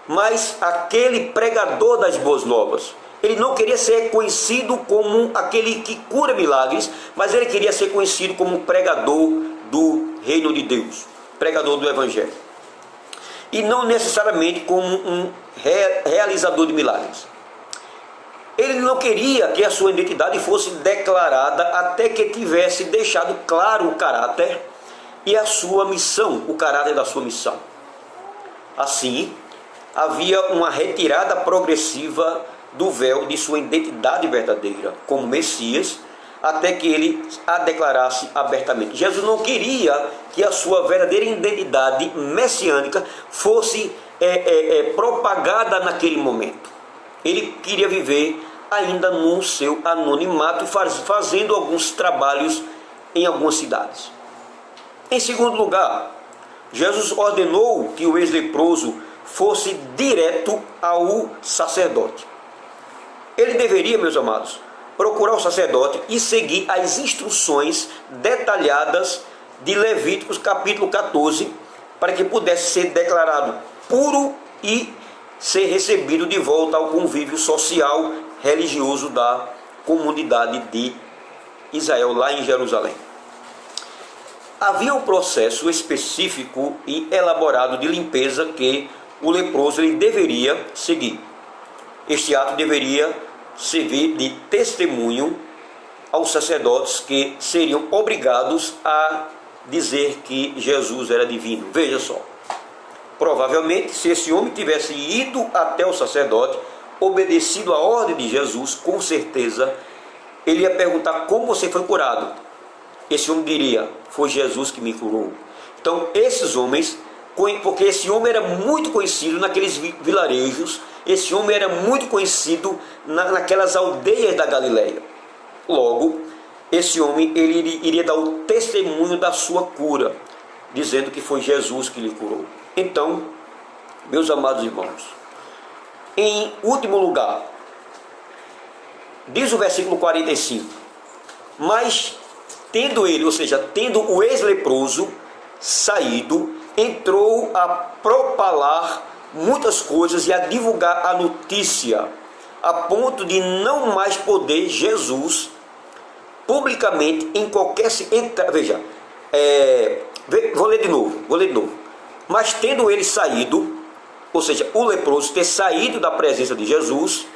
mas aquele pregador das boas novas. Ele não queria ser conhecido como aquele que cura milagres, mas ele queria ser conhecido como pregador do reino de Deus, pregador do evangelho, e não necessariamente como um realizador de milagres. Ele não queria que a sua identidade fosse declarada até que tivesse deixado claro o caráter e a sua missão, o caráter da sua missão. Assim, havia uma retirada progressiva do véu de sua identidade verdadeira como Messias, até que ele a declarasse abertamente. Jesus não queria que a sua verdadeira identidade messiânica fosse propagada naquele momento. Ele queria viver ainda no seu anonimato, fazendo alguns trabalhos em algumas cidades. Em segundo lugar, Jesus ordenou que o ex-leproso fosse direto ao sacerdote. Ele deveria, meus amados, procurar o sacerdote e seguir as instruções detalhadas de Levíticos capítulo 14, para que pudesse ser declarado puro e ser recebido de volta ao convívio social religioso da comunidade de Israel, lá em Jerusalém. Havia um processo específico e elaborado de limpeza que o leproso ele deveria seguir. Este ato deveria servir de testemunho aos sacerdotes, que seriam obrigados a dizer que Jesus era divino. Veja só, provavelmente, se esse homem tivesse ido até o sacerdote, obedecido à ordem de Jesus, com certeza ele ia perguntar: como você foi curado? Esse homem diria: foi Jesus que me curou. Então esses homens, porque esse homem era muito conhecido naqueles vilarejos, esse homem era muito conhecido naquelas aldeias da Galileia. Logo, esse homem ele iria dar o testemunho da sua cura, dizendo que foi Jesus que lhe curou. Então, meus amados irmãos, em último lugar, diz o versículo 45: mas tendo ele, ou seja, tendo o ex-leproso saído, entrou a propalar muitas coisas e a divulgar a notícia, a ponto de não mais poder Jesus publicamente em qualquer... Veja, vou ler de novo. Mas tendo ele saído, ou seja, o leproso ter saído da presença de Jesus,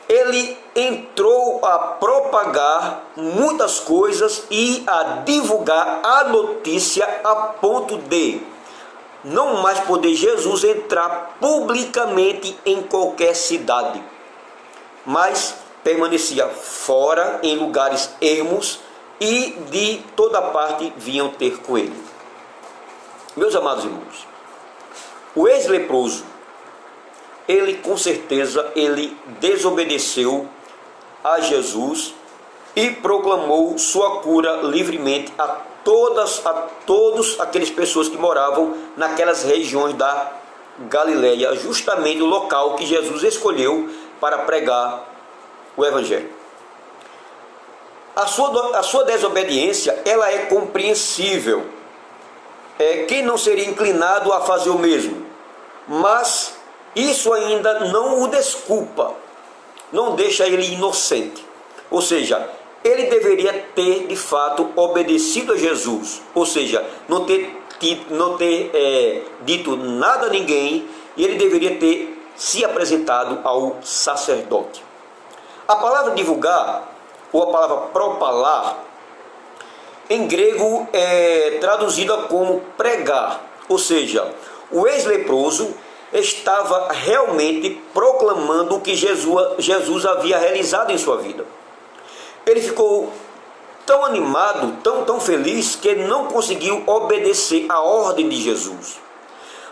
ele entrou a propagar muitas coisas e a divulgar a notícia, a ponto de não mais poder Jesus entrar publicamente em qualquer cidade, mas permanecia fora, em lugares ermos, e de toda parte vinham ter com ele. Meus amados irmãos, o ex-leproso, ele com certeza ele desobedeceu a Jesus e proclamou sua cura livremente a todos aquelas pessoas que moravam naquelas regiões da Galileia, justamente o local que Jesus escolheu para pregar o Evangelho. A sua desobediência, ela é compreensível. Quem não seria inclinado a fazer o mesmo? Mas isso ainda não o desculpa, não deixa ele inocente. Ou seja, ele deveria ter de fato obedecido a Jesus, ou seja, não ter dito nada a ninguém, e ele deveria ter se apresentado ao sacerdote. A palavra divulgar, ou a palavra propalar, em grego é traduzida como pregar, ou seja, o ex-leproso estava realmente proclamando o que Jesus havia realizado em sua vida. Ele ficou tão animado, tão feliz, que não conseguiu obedecer a ordem de Jesus.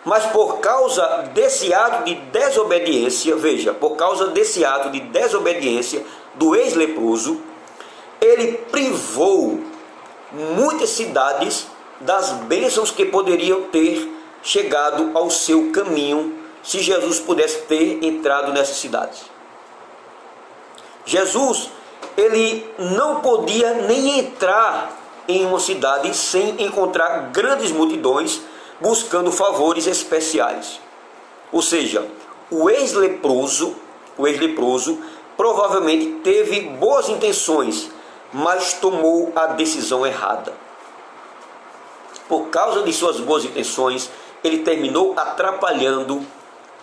Mas por causa desse ato de desobediência, veja, por causa desse ato de desobediência do ex-leproso, ele privou muitas cidades das bênçãos que poderiam ter chegado ao seu caminho se Jesus pudesse ter entrado nessas cidades. Jesus, ele não podia nem entrar em uma cidade sem encontrar grandes multidões buscando favores especiais. Ou seja, o ex-leproso provavelmente teve boas intenções, mas tomou a decisão errada. Por causa de suas boas intenções, ele terminou atrapalhando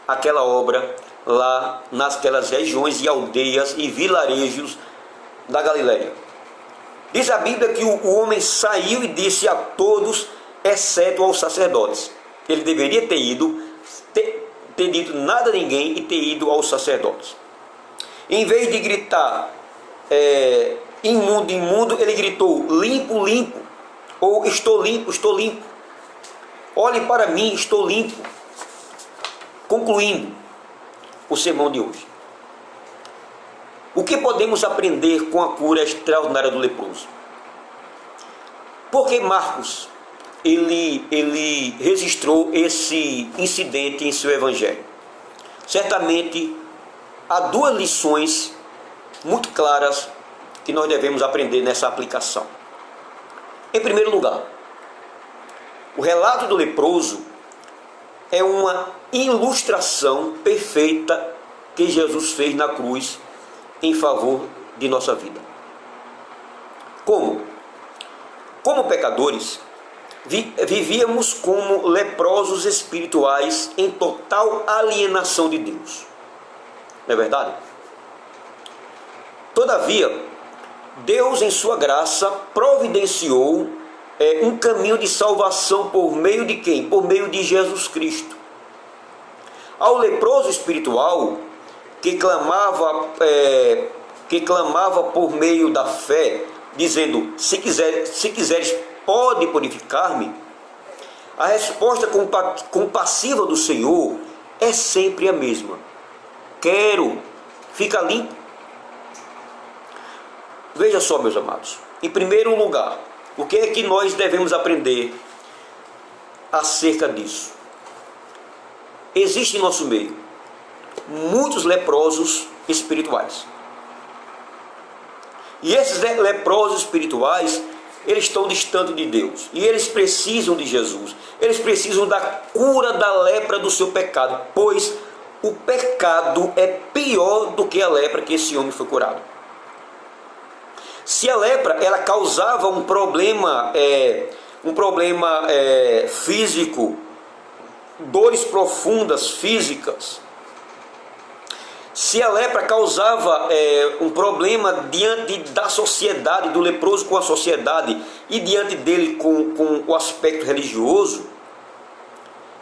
aquela obra lá nasquelas regiões e aldeias e vilarejos da Galileia. Diz a Bíblia que o homem saiu e disse a todos, exceto aos sacerdotes. Ele deveria ter dito nada a ninguém e ter ido aos sacerdotes. Em vez de gritar imundo, imundo, ele gritou limpo, limpo, ou estou limpo, estou limpo. Olhe para mim, estou limpo. Concluindo o sermão de hoje. O que podemos aprender com a cura extraordinária do leproso? Porque Marcos, ele registrou esse incidente em seu evangelho. Certamente, há duas lições muito claras que nós devemos aprender nessa aplicação. Em primeiro lugar, o relato do leproso é uma ilustração perfeita que Jesus fez na cruz em favor de nossa vida. Como? Como pecadores, vivíamos como leprosos espirituais em total alienação de Deus. Não é verdade? Todavia, Deus, em sua graça, providenciou um caminho de salvação por meio de quem? Por meio de Jesus Cristo. Ao leproso espiritual, que clamava por meio da fé, dizendo, se quiseres, pode purificar-me, a resposta compassiva do Senhor é sempre a mesma. Quero, fica limpo. Veja só, meus amados, em primeiro lugar, o que é que nós devemos aprender acerca disso? Existe em nosso meio muitos leprosos espirituais. E esses leprosos espirituais, eles estão distantes de Deus. E eles precisam de Jesus. Eles precisam da cura da lepra do seu pecado. Pois o pecado é pior do que a lepra que esse homem foi curado. Se a lepra ela causava um problema físico, dores profundas físicas, se a lepra causava um problema diante da sociedade, do leproso com a sociedade e diante dele com o aspecto religioso,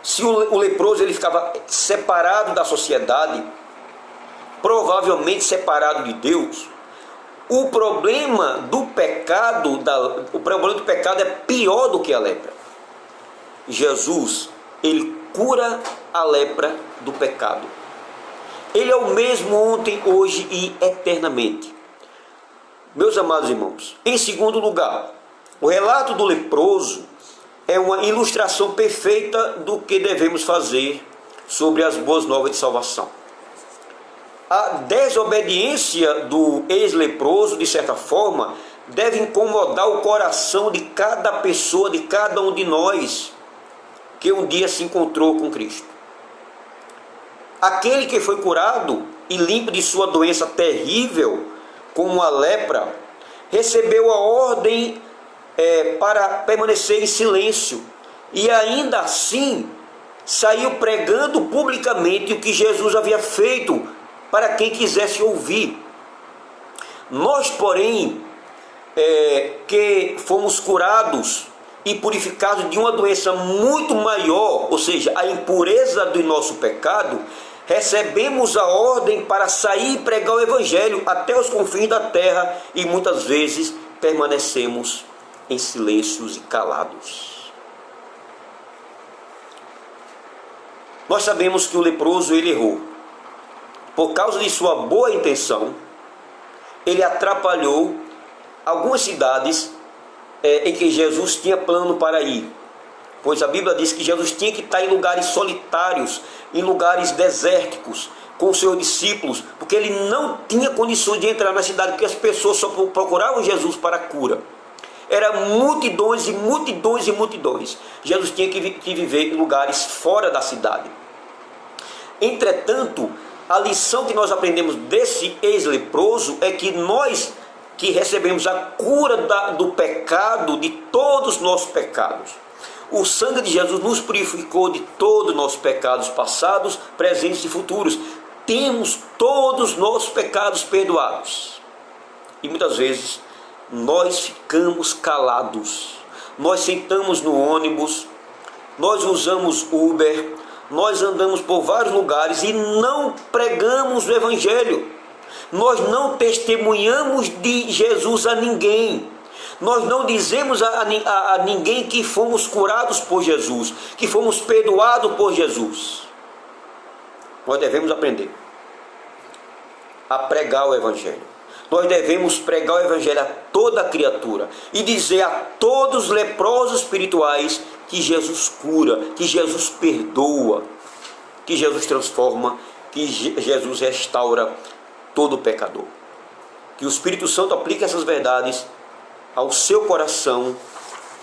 se o leproso ele ficava separado da sociedade, provavelmente separado de Deus, o problema do pecado é pior do que a lepra. Jesus, ele cura a lepra do pecado. Ele é o mesmo ontem, hoje e eternamente. Meus amados irmãos, em segundo lugar, o relato do leproso é uma ilustração perfeita do que devemos fazer sobre as boas novas de salvação. A desobediência do ex-leproso, de certa forma, deve incomodar o coração de cada pessoa, de cada um de nós que um dia se encontrou com Cristo. Aquele que foi curado e limpo de sua doença terrível, como a lepra, recebeu a ordem para permanecer em silêncio, e ainda assim saiu pregando publicamente o que Jesus havia feito para quem quisesse ouvir. Nós, porém, que fomos curados e purificados de uma doença muito maior, ou seja, a impureza do nosso pecado, recebemos a ordem para sair e pregar o Evangelho até os confins da terra, e muitas vezes permanecemos em silêncios e calados. Nós sabemos que o leproso ele errou. Por causa de sua boa intenção, ele atrapalhou algumas cidades em que Jesus tinha plano para ir. Pois a Bíblia diz que Jesus tinha que estar em lugares solitários, em lugares desérticos, com os seus discípulos, porque ele não tinha condições de entrar na cidade, porque as pessoas só procuravam Jesus para a cura. Eram multidões e multidões e multidões. Jesus tinha que viver em lugares fora da cidade. Entretanto, a lição que nós aprendemos desse ex-leproso é que nós que recebemos a cura do pecado, de todos os nossos pecados. O sangue de Jesus nos purificou de todos os nossos pecados passados, presentes e futuros. Temos todos os nossos pecados perdoados. E muitas vezes nós ficamos calados. Nós sentamos no ônibus, nós usamos Uber, nós andamos por vários lugares e não pregamos o Evangelho. Nós não testemunhamos de Jesus a ninguém. Nós não dizemos a ninguém que fomos curados por Jesus, que fomos perdoados por Jesus. Nós devemos aprender a pregar o Evangelho. Nós devemos pregar o Evangelho a toda criatura e dizer a todos os leprosos espirituais que Jesus cura, que Jesus perdoa, que Jesus transforma, que Jesus restaura todo pecador. Que o Espírito Santo aplique essas verdades ao seu coração,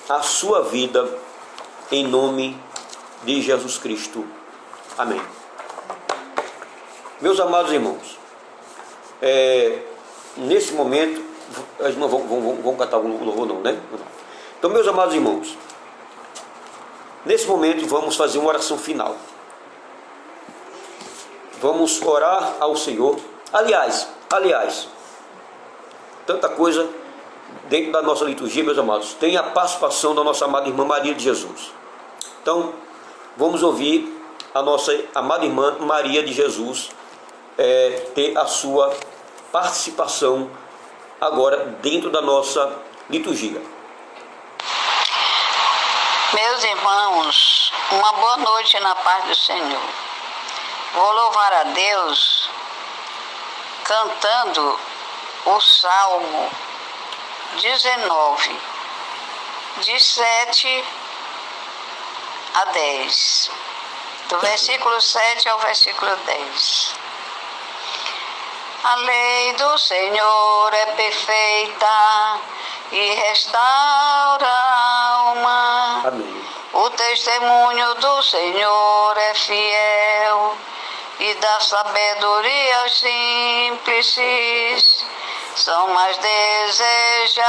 à sua vida, em nome de Jesus Cristo. Amém. Meus amados irmãos, nesse momento, as irmãs vão cantar o louvor não, né? Então, meus amados irmãos, nesse momento vamos fazer uma oração final. Vamos orar ao Senhor. Aliás, tanta coisa dentro da nossa liturgia, meus amados, tem a participação da nossa amada irmã Maria de Jesus. Então, vamos ouvir a nossa amada irmã Maria de Jesus ter a sua participação agora dentro da nossa liturgia. Meus irmãos, uma boa noite na paz do Senhor. Vou louvar a Deus cantando o Salmo 19, de 7 a 10, do versículo 7 ao versículo 10. A lei do Senhor é perfeita e restaura a alma. Amém. O testemunho do Senhor é fiel e dá sabedoria aos simples. São mais desejáveis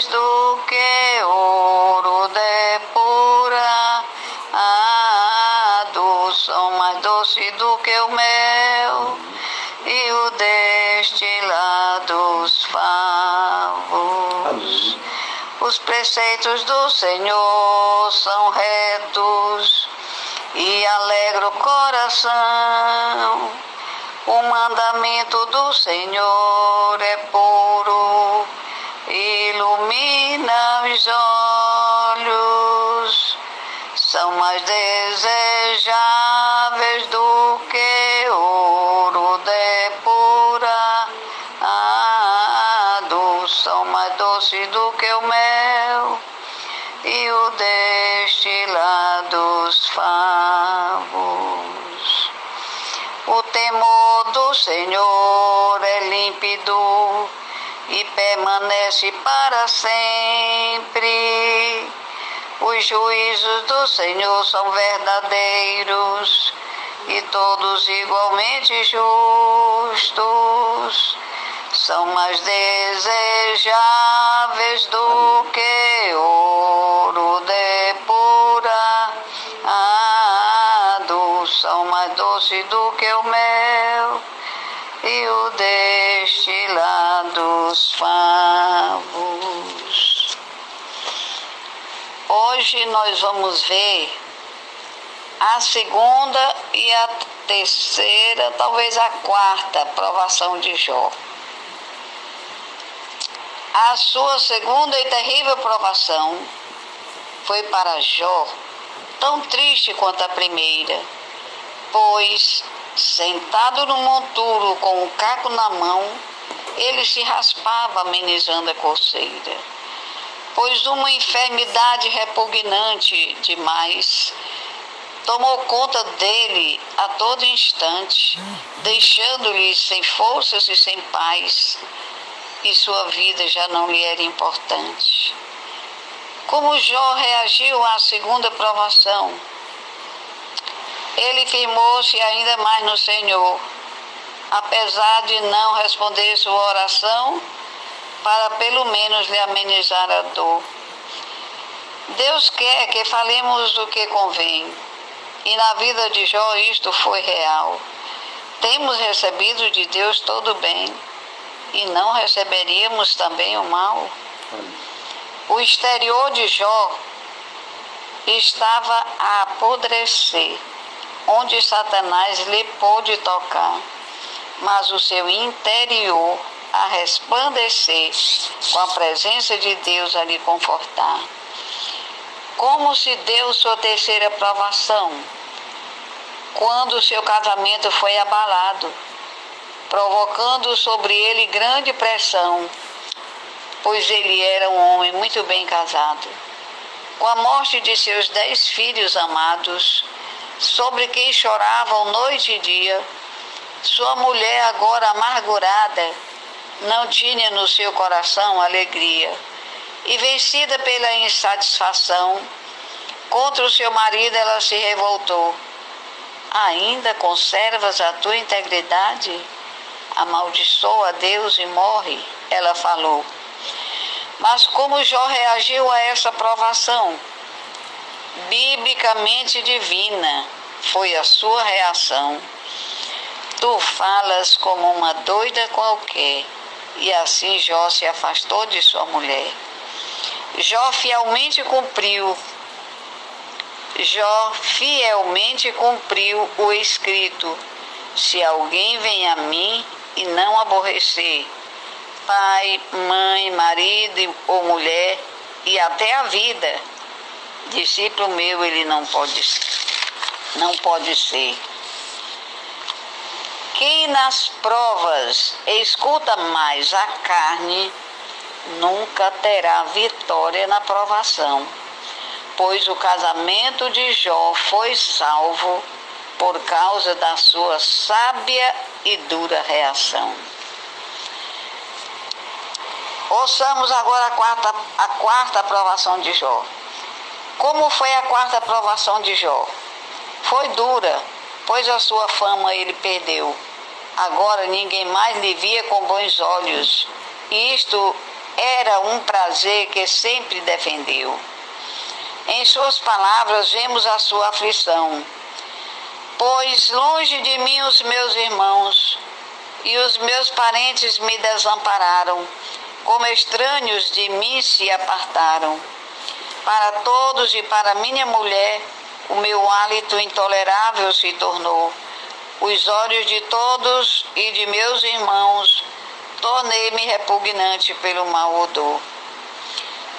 do que ouro de pura são mais doce do que o mel e o destilar dos favos. Amém. Os preceitos do Senhor são retos e alegra o coração. O mandamento do Senhor é puro, ilumina os olhos. São mais desejáveis do que ouro mel e o destilar dos favos. O temor do Senhor é límpido e permanece para sempre. Os juízos do Senhor são verdadeiros e todos igualmente justos. São mais desejáveis do que ouro depurado, são mais doces do que o mel e o destilar dos favos. Hoje nós vamos ver a segunda e a terceira, talvez a quarta provação de Jó. A sua segunda e terrível provação foi para Jó tão triste quanto a primeira, pois, sentado no monturo com um caco na mão, ele se raspava amenizando a coceira, pois uma enfermidade repugnante demais tomou conta dele a todo instante, deixando-lhe sem forças e sem paz, e sua vida já não lhe era importante. Como Jó reagiu à segunda provação? Ele firmou-se ainda mais no Senhor, apesar de não responder sua oração, para pelo menos lhe amenizar a dor. Deus quer que falemos o que convém, e na vida de Jó isto foi real. Temos recebido de Deus todo o bem, e não receberíamos também o mal? O exterior de Jó estava a apodrecer, onde Satanás lhe pôde tocar, mas o seu interior a resplandecer, com a presença de Deus a lhe confortar. Como se deu sua terceira provação? Quando seu casamento foi abalado, provocando sobre ele grande pressão, pois ele era um homem muito bem casado. Com a morte de seus 10 filhos amados, sobre quem choravam noite e dia, sua mulher, agora amargurada, não tinha no seu coração alegria, e vencida pela insatisfação, contra o seu marido ela se revoltou. Ainda conservas a tua integridade? Amaldiçoa a Deus e morre, ela falou. Mas como Jó reagiu a essa provação? Biblicamente divina foi a sua reação. Tu falas como uma doida qualquer. E assim Jó se afastou de sua mulher. Jó fielmente cumpriu o escrito: se alguém vem a mim e não aborrecer pai, mãe, marido ou mulher, e até a vida, discípulo meu ele não pode ser. Quem nas provas escuta mais a carne, nunca terá vitória na provação, pois o casamento de Jó foi salvo por causa da sua sábia e dura reação. Ouçamos agora a quarta provação de Jó. Como foi a quarta provação de Jó? Foi dura, pois a sua fama ele perdeu. Agora ninguém mais lhe via com bons olhos. E isto era um prazer que sempre defendeu. Em suas palavras vemos a sua aflição. Pois longe de mim os meus irmãos, e os meus parentes me desampararam, como estranhos de mim se apartaram. Para todos e para minha mulher, o meu hálito intolerável se tornou. Os olhos de todos e de meus irmãos, tornei-me repugnante pelo mau odor.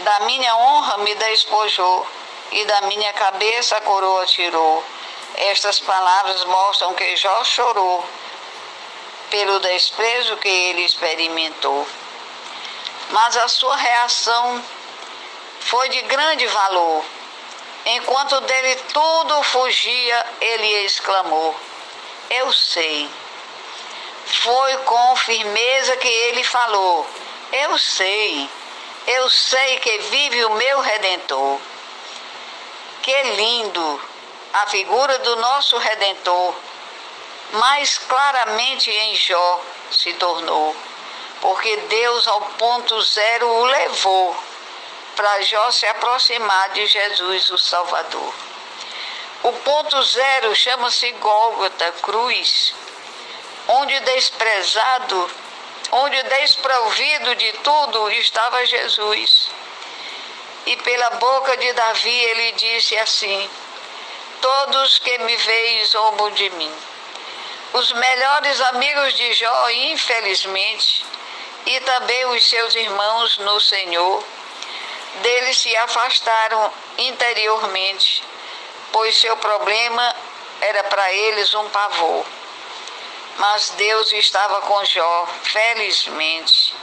Da minha honra me despojou, e da minha cabeça a coroa tirou. Estas palavras mostram que Jó chorou pelo desprezo que ele experimentou. Mas a sua reação foi de grande valor. Enquanto dele tudo fugia, ele exclamou: eu sei. Foi com firmeza que ele falou: eu sei que vive o meu Redentor. Que lindo a figura do nosso Redentor, mais claramente em Jó se tornou, porque Deus ao ponto zero o levou para Jó se aproximar de Jesus, o Salvador. O ponto zero chama-se Gólgota, cruz, onde desprezado, onde desprovido de tudo estava Jesus. E pela boca de Davi ele disse assim: todos que me veem zombam de mim. Os melhores amigos de Jó, infelizmente, e também os seus irmãos no Senhor, dele se afastaram interiormente, pois seu problema era para eles um pavor. Mas Deus estava com Jó, felizmente,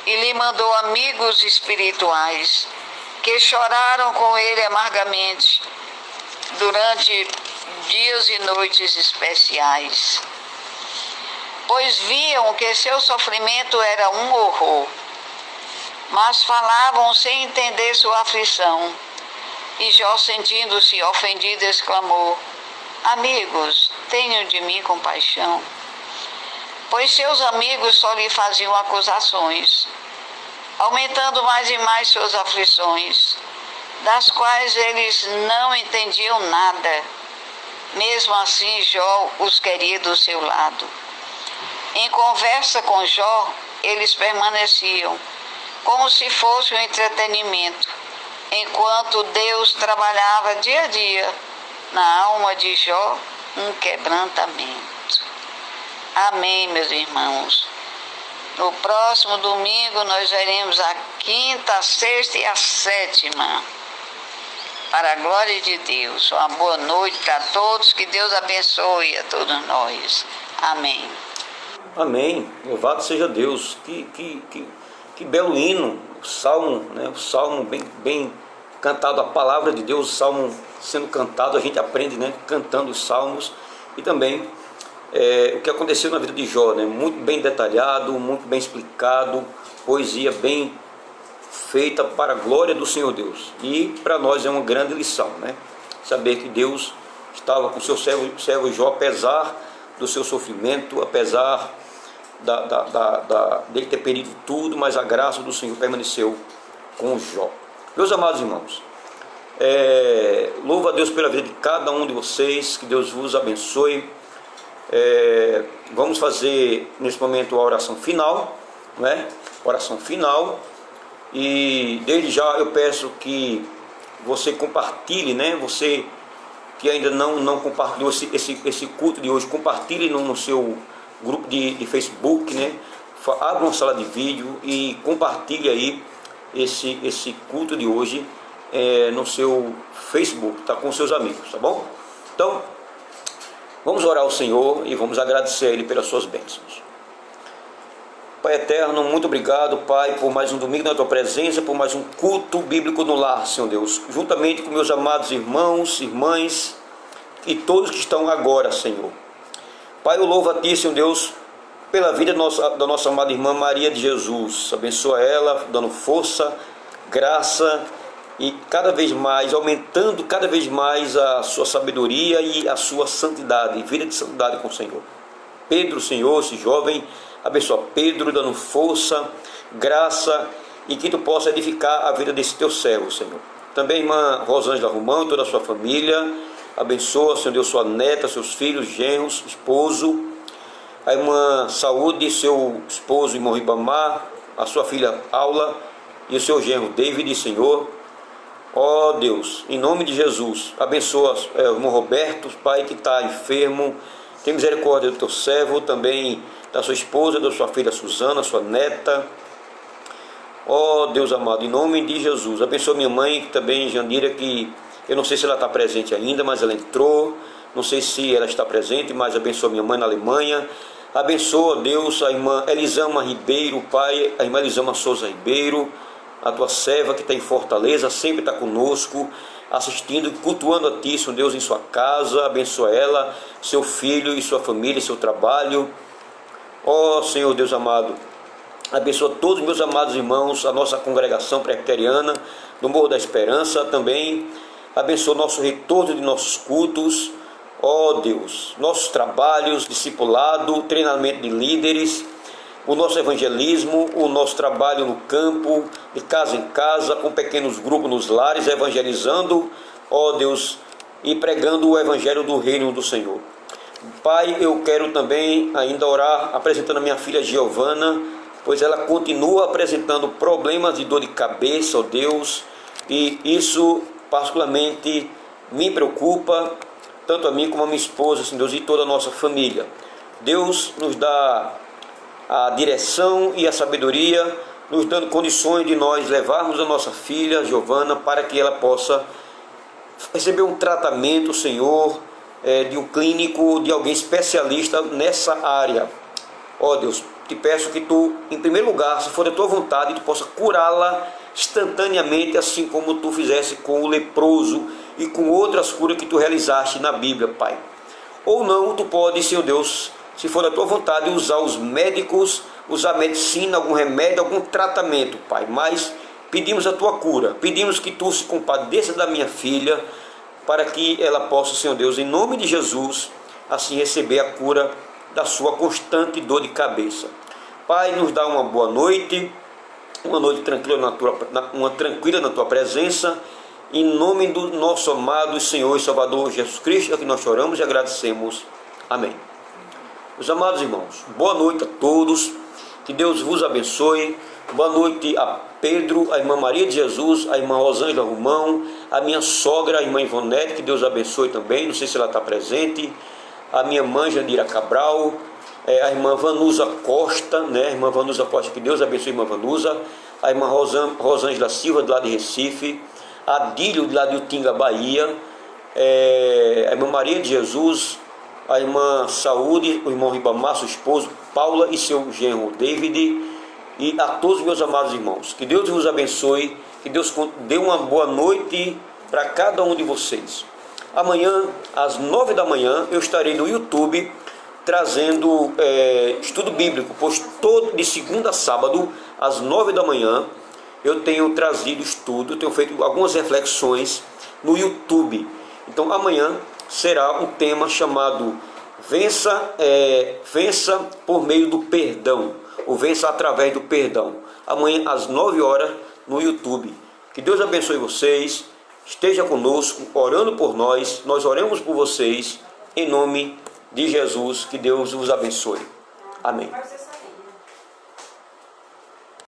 e lhe mandou amigos espirituais que choraram com ele amargamente durante dias e noites especiais, pois viam que seu sofrimento era um horror, mas falavam sem entender sua aflição. E Jó, sentindo-se ofendido, exclamou: amigos, tenham de mim compaixão. Pois seus amigos só lhe faziam acusações, aumentando mais e mais suas aflições, das quais eles não entendiam nada. Mesmo assim, Jó os queria do seu lado. Em conversa com Jó, eles permaneciam, como se fosse um entretenimento, enquanto Deus trabalhava dia a dia na alma de Jó um quebrantamento. Amém, meus irmãos. No próximo domingo nós veremos a quinta, a sexta e a sétima. Para a glória de Deus. Uma boa noite para todos. Que Deus abençoe a todos nós. Amém. Amém. Louvado seja Deus. Que belo hino. O salmo, né? O salmo bem cantado, a palavra de Deus, o salmo sendo cantado, a gente aprende, né? Cantando os salmos. E também o que aconteceu na vida de Jó, né? Muito bem detalhado, muito bem explicado, poesia bem feita para a glória do Senhor Deus. E para nós é uma grande lição, né? Saber que Deus estava com o seu servo Jó, apesar do seu sofrimento, apesar dele ter perdido tudo, mas a graça do Senhor permaneceu com Jó. Meus amados irmãos, louvo a Deus pela vida de cada um de vocês, que Deus vos abençoe. Vamos fazer nesse momento a oração final, né? Oração final. E desde já eu peço que você compartilhe, né? Você que ainda não compartilhou esse culto de hoje, compartilhe no seu grupo de Facebook, né? Abra uma sala de vídeo e compartilhe aí esse culto de hoje no seu Facebook, tá? Com seus amigos, tá bom? Então, vamos orar ao Senhor e vamos agradecer a Ele pelas suas bênçãos. Pai eterno, muito obrigado, Pai, por mais um domingo na Tua presença, por mais um culto bíblico no lar, Senhor Deus, juntamente com meus amados irmãos, irmãs e todos que estão agora, Senhor. Pai, eu louvo a Ti, Senhor Deus, pela vida da nossa amada irmã Maria de Jesus. Abençoa ela, dando força, graça e cada vez mais, aumentando cada vez mais a sua sabedoria e a sua santidade, vida de santidade com o Senhor. Pedro, Senhor, esse jovem, abençoa Pedro, dando força, graça e que Tu possa edificar a vida desse Teu servo, Senhor. Também a irmã Rosângela Romão e toda a sua família, abençoa, Senhor Deus, sua neta, seus filhos, genros, esposo, a irmã Saúde, seu esposo, irmão Ribamar, a sua filha Aula e o seu genro David, Senhor. Ó Deus, em nome de Jesus, abençoa o irmão Roberto, Pai, que está enfermo. Tem misericórdia do Teu servo, também da sua esposa, da sua filha Suzana, sua neta. Ó Deus amado, em nome de Jesus, abençoa minha mãe, que também, Jandira, que eu não sei se ela está presente ainda, mas ela entrou. Não sei se ela está presente, mas abençoa minha mãe na Alemanha. Abençoa, Deus, a irmã Elisama Ribeiro, Pai, a irmã Elisama Souza Ribeiro. a tua serva que está em Fortaleza, sempre está conosco, assistindo, cultuando a ti, Senhor Deus, em sua casa. Abençoa ela, seu filho e sua família, seu trabalho. Ó Senhor Deus amado, abençoa todos os meus amados irmãos, a nossa congregação presbiteriana do Morro da Esperança também. Abençoa o nosso retorno de nossos cultos, ó Deus, nossos trabalhos, discipulado, treinamento de líderes, o nosso evangelismo, o nosso trabalho no campo, de casa em casa, com pequenos grupos nos lares, evangelizando, ó Deus, e pregando o evangelho do reino do Senhor. Pai, eu quero também ainda orar, apresentando a minha filha Giovana, pois ela continua apresentando problemas de dor de cabeça, ó Deus, e isso particularmente me preocupa, tanto a mim como a minha esposa, Senhor Deus, e toda a nossa família. Deus nos dá a direção e a sabedoria, nos dando condições de nós levarmos a nossa filha Giovana para que ela possa receber um tratamento, Senhor, de um clínico, de alguém especialista nessa área. Ó Deus, te peço que tu, em primeiro lugar, se for da tua vontade, tu possa curá-la instantaneamente, assim como tu fizeste com o leproso e com outras curas que tu realizaste na Bíblia, Pai. Ou não, tu pode, Senhor Deus, se for da tua vontade, usar os médicos, usar medicina, algum remédio, algum tratamento, Pai. Mas pedimos a tua cura, pedimos que tu se compadeça da minha filha, para que ela possa, Senhor Deus, em nome de Jesus, assim receber a cura da sua constante dor de cabeça. Pai, nos dá uma boa noite, uma noite tranquila na tua presença, em nome do nosso amado Senhor e Salvador Jesus Cristo, é que nós choramos e agradecemos. Amém. Meus amados irmãos, boa noite a todos, que Deus vos abençoe. Boa noite a Pedro, a irmã Maria de Jesus, a irmã Rosângela Romão, a minha sogra, a irmã Ivonete, que Deus abençoe também, não sei se ela está presente, a minha mãe Jandira Cabral, a irmã Vanusa Costa, né? A irmã Vanusa Costa, que Deus abençoe a irmã Vanusa, a irmã Rosângela Silva, do lado de Recife, a Dílio, do lado de Utinga, Bahia, a irmã Maria de Jesus, a irmã Saúde, o irmão Ribamar, seu esposo, Paula e seu genro David, e a todos os meus amados irmãos. Que Deus vos abençoe, que Deus dê uma boa noite para cada um de vocês. Amanhã, às 9 da manhã, eu estarei no YouTube trazendo estudo bíblico, pois de segunda a sábado, às 9 da manhã, eu tenho trazido estudo, tenho feito algumas reflexões no YouTube. Então amanhã será um tema chamado Vença por meio do perdão, ou vença através do perdão. Amanhã às 9 horas no YouTube. Que Deus abençoe vocês, esteja conosco, orando por nós, nós oramos por vocês, em nome de Jesus, que Deus vos abençoe. Amém.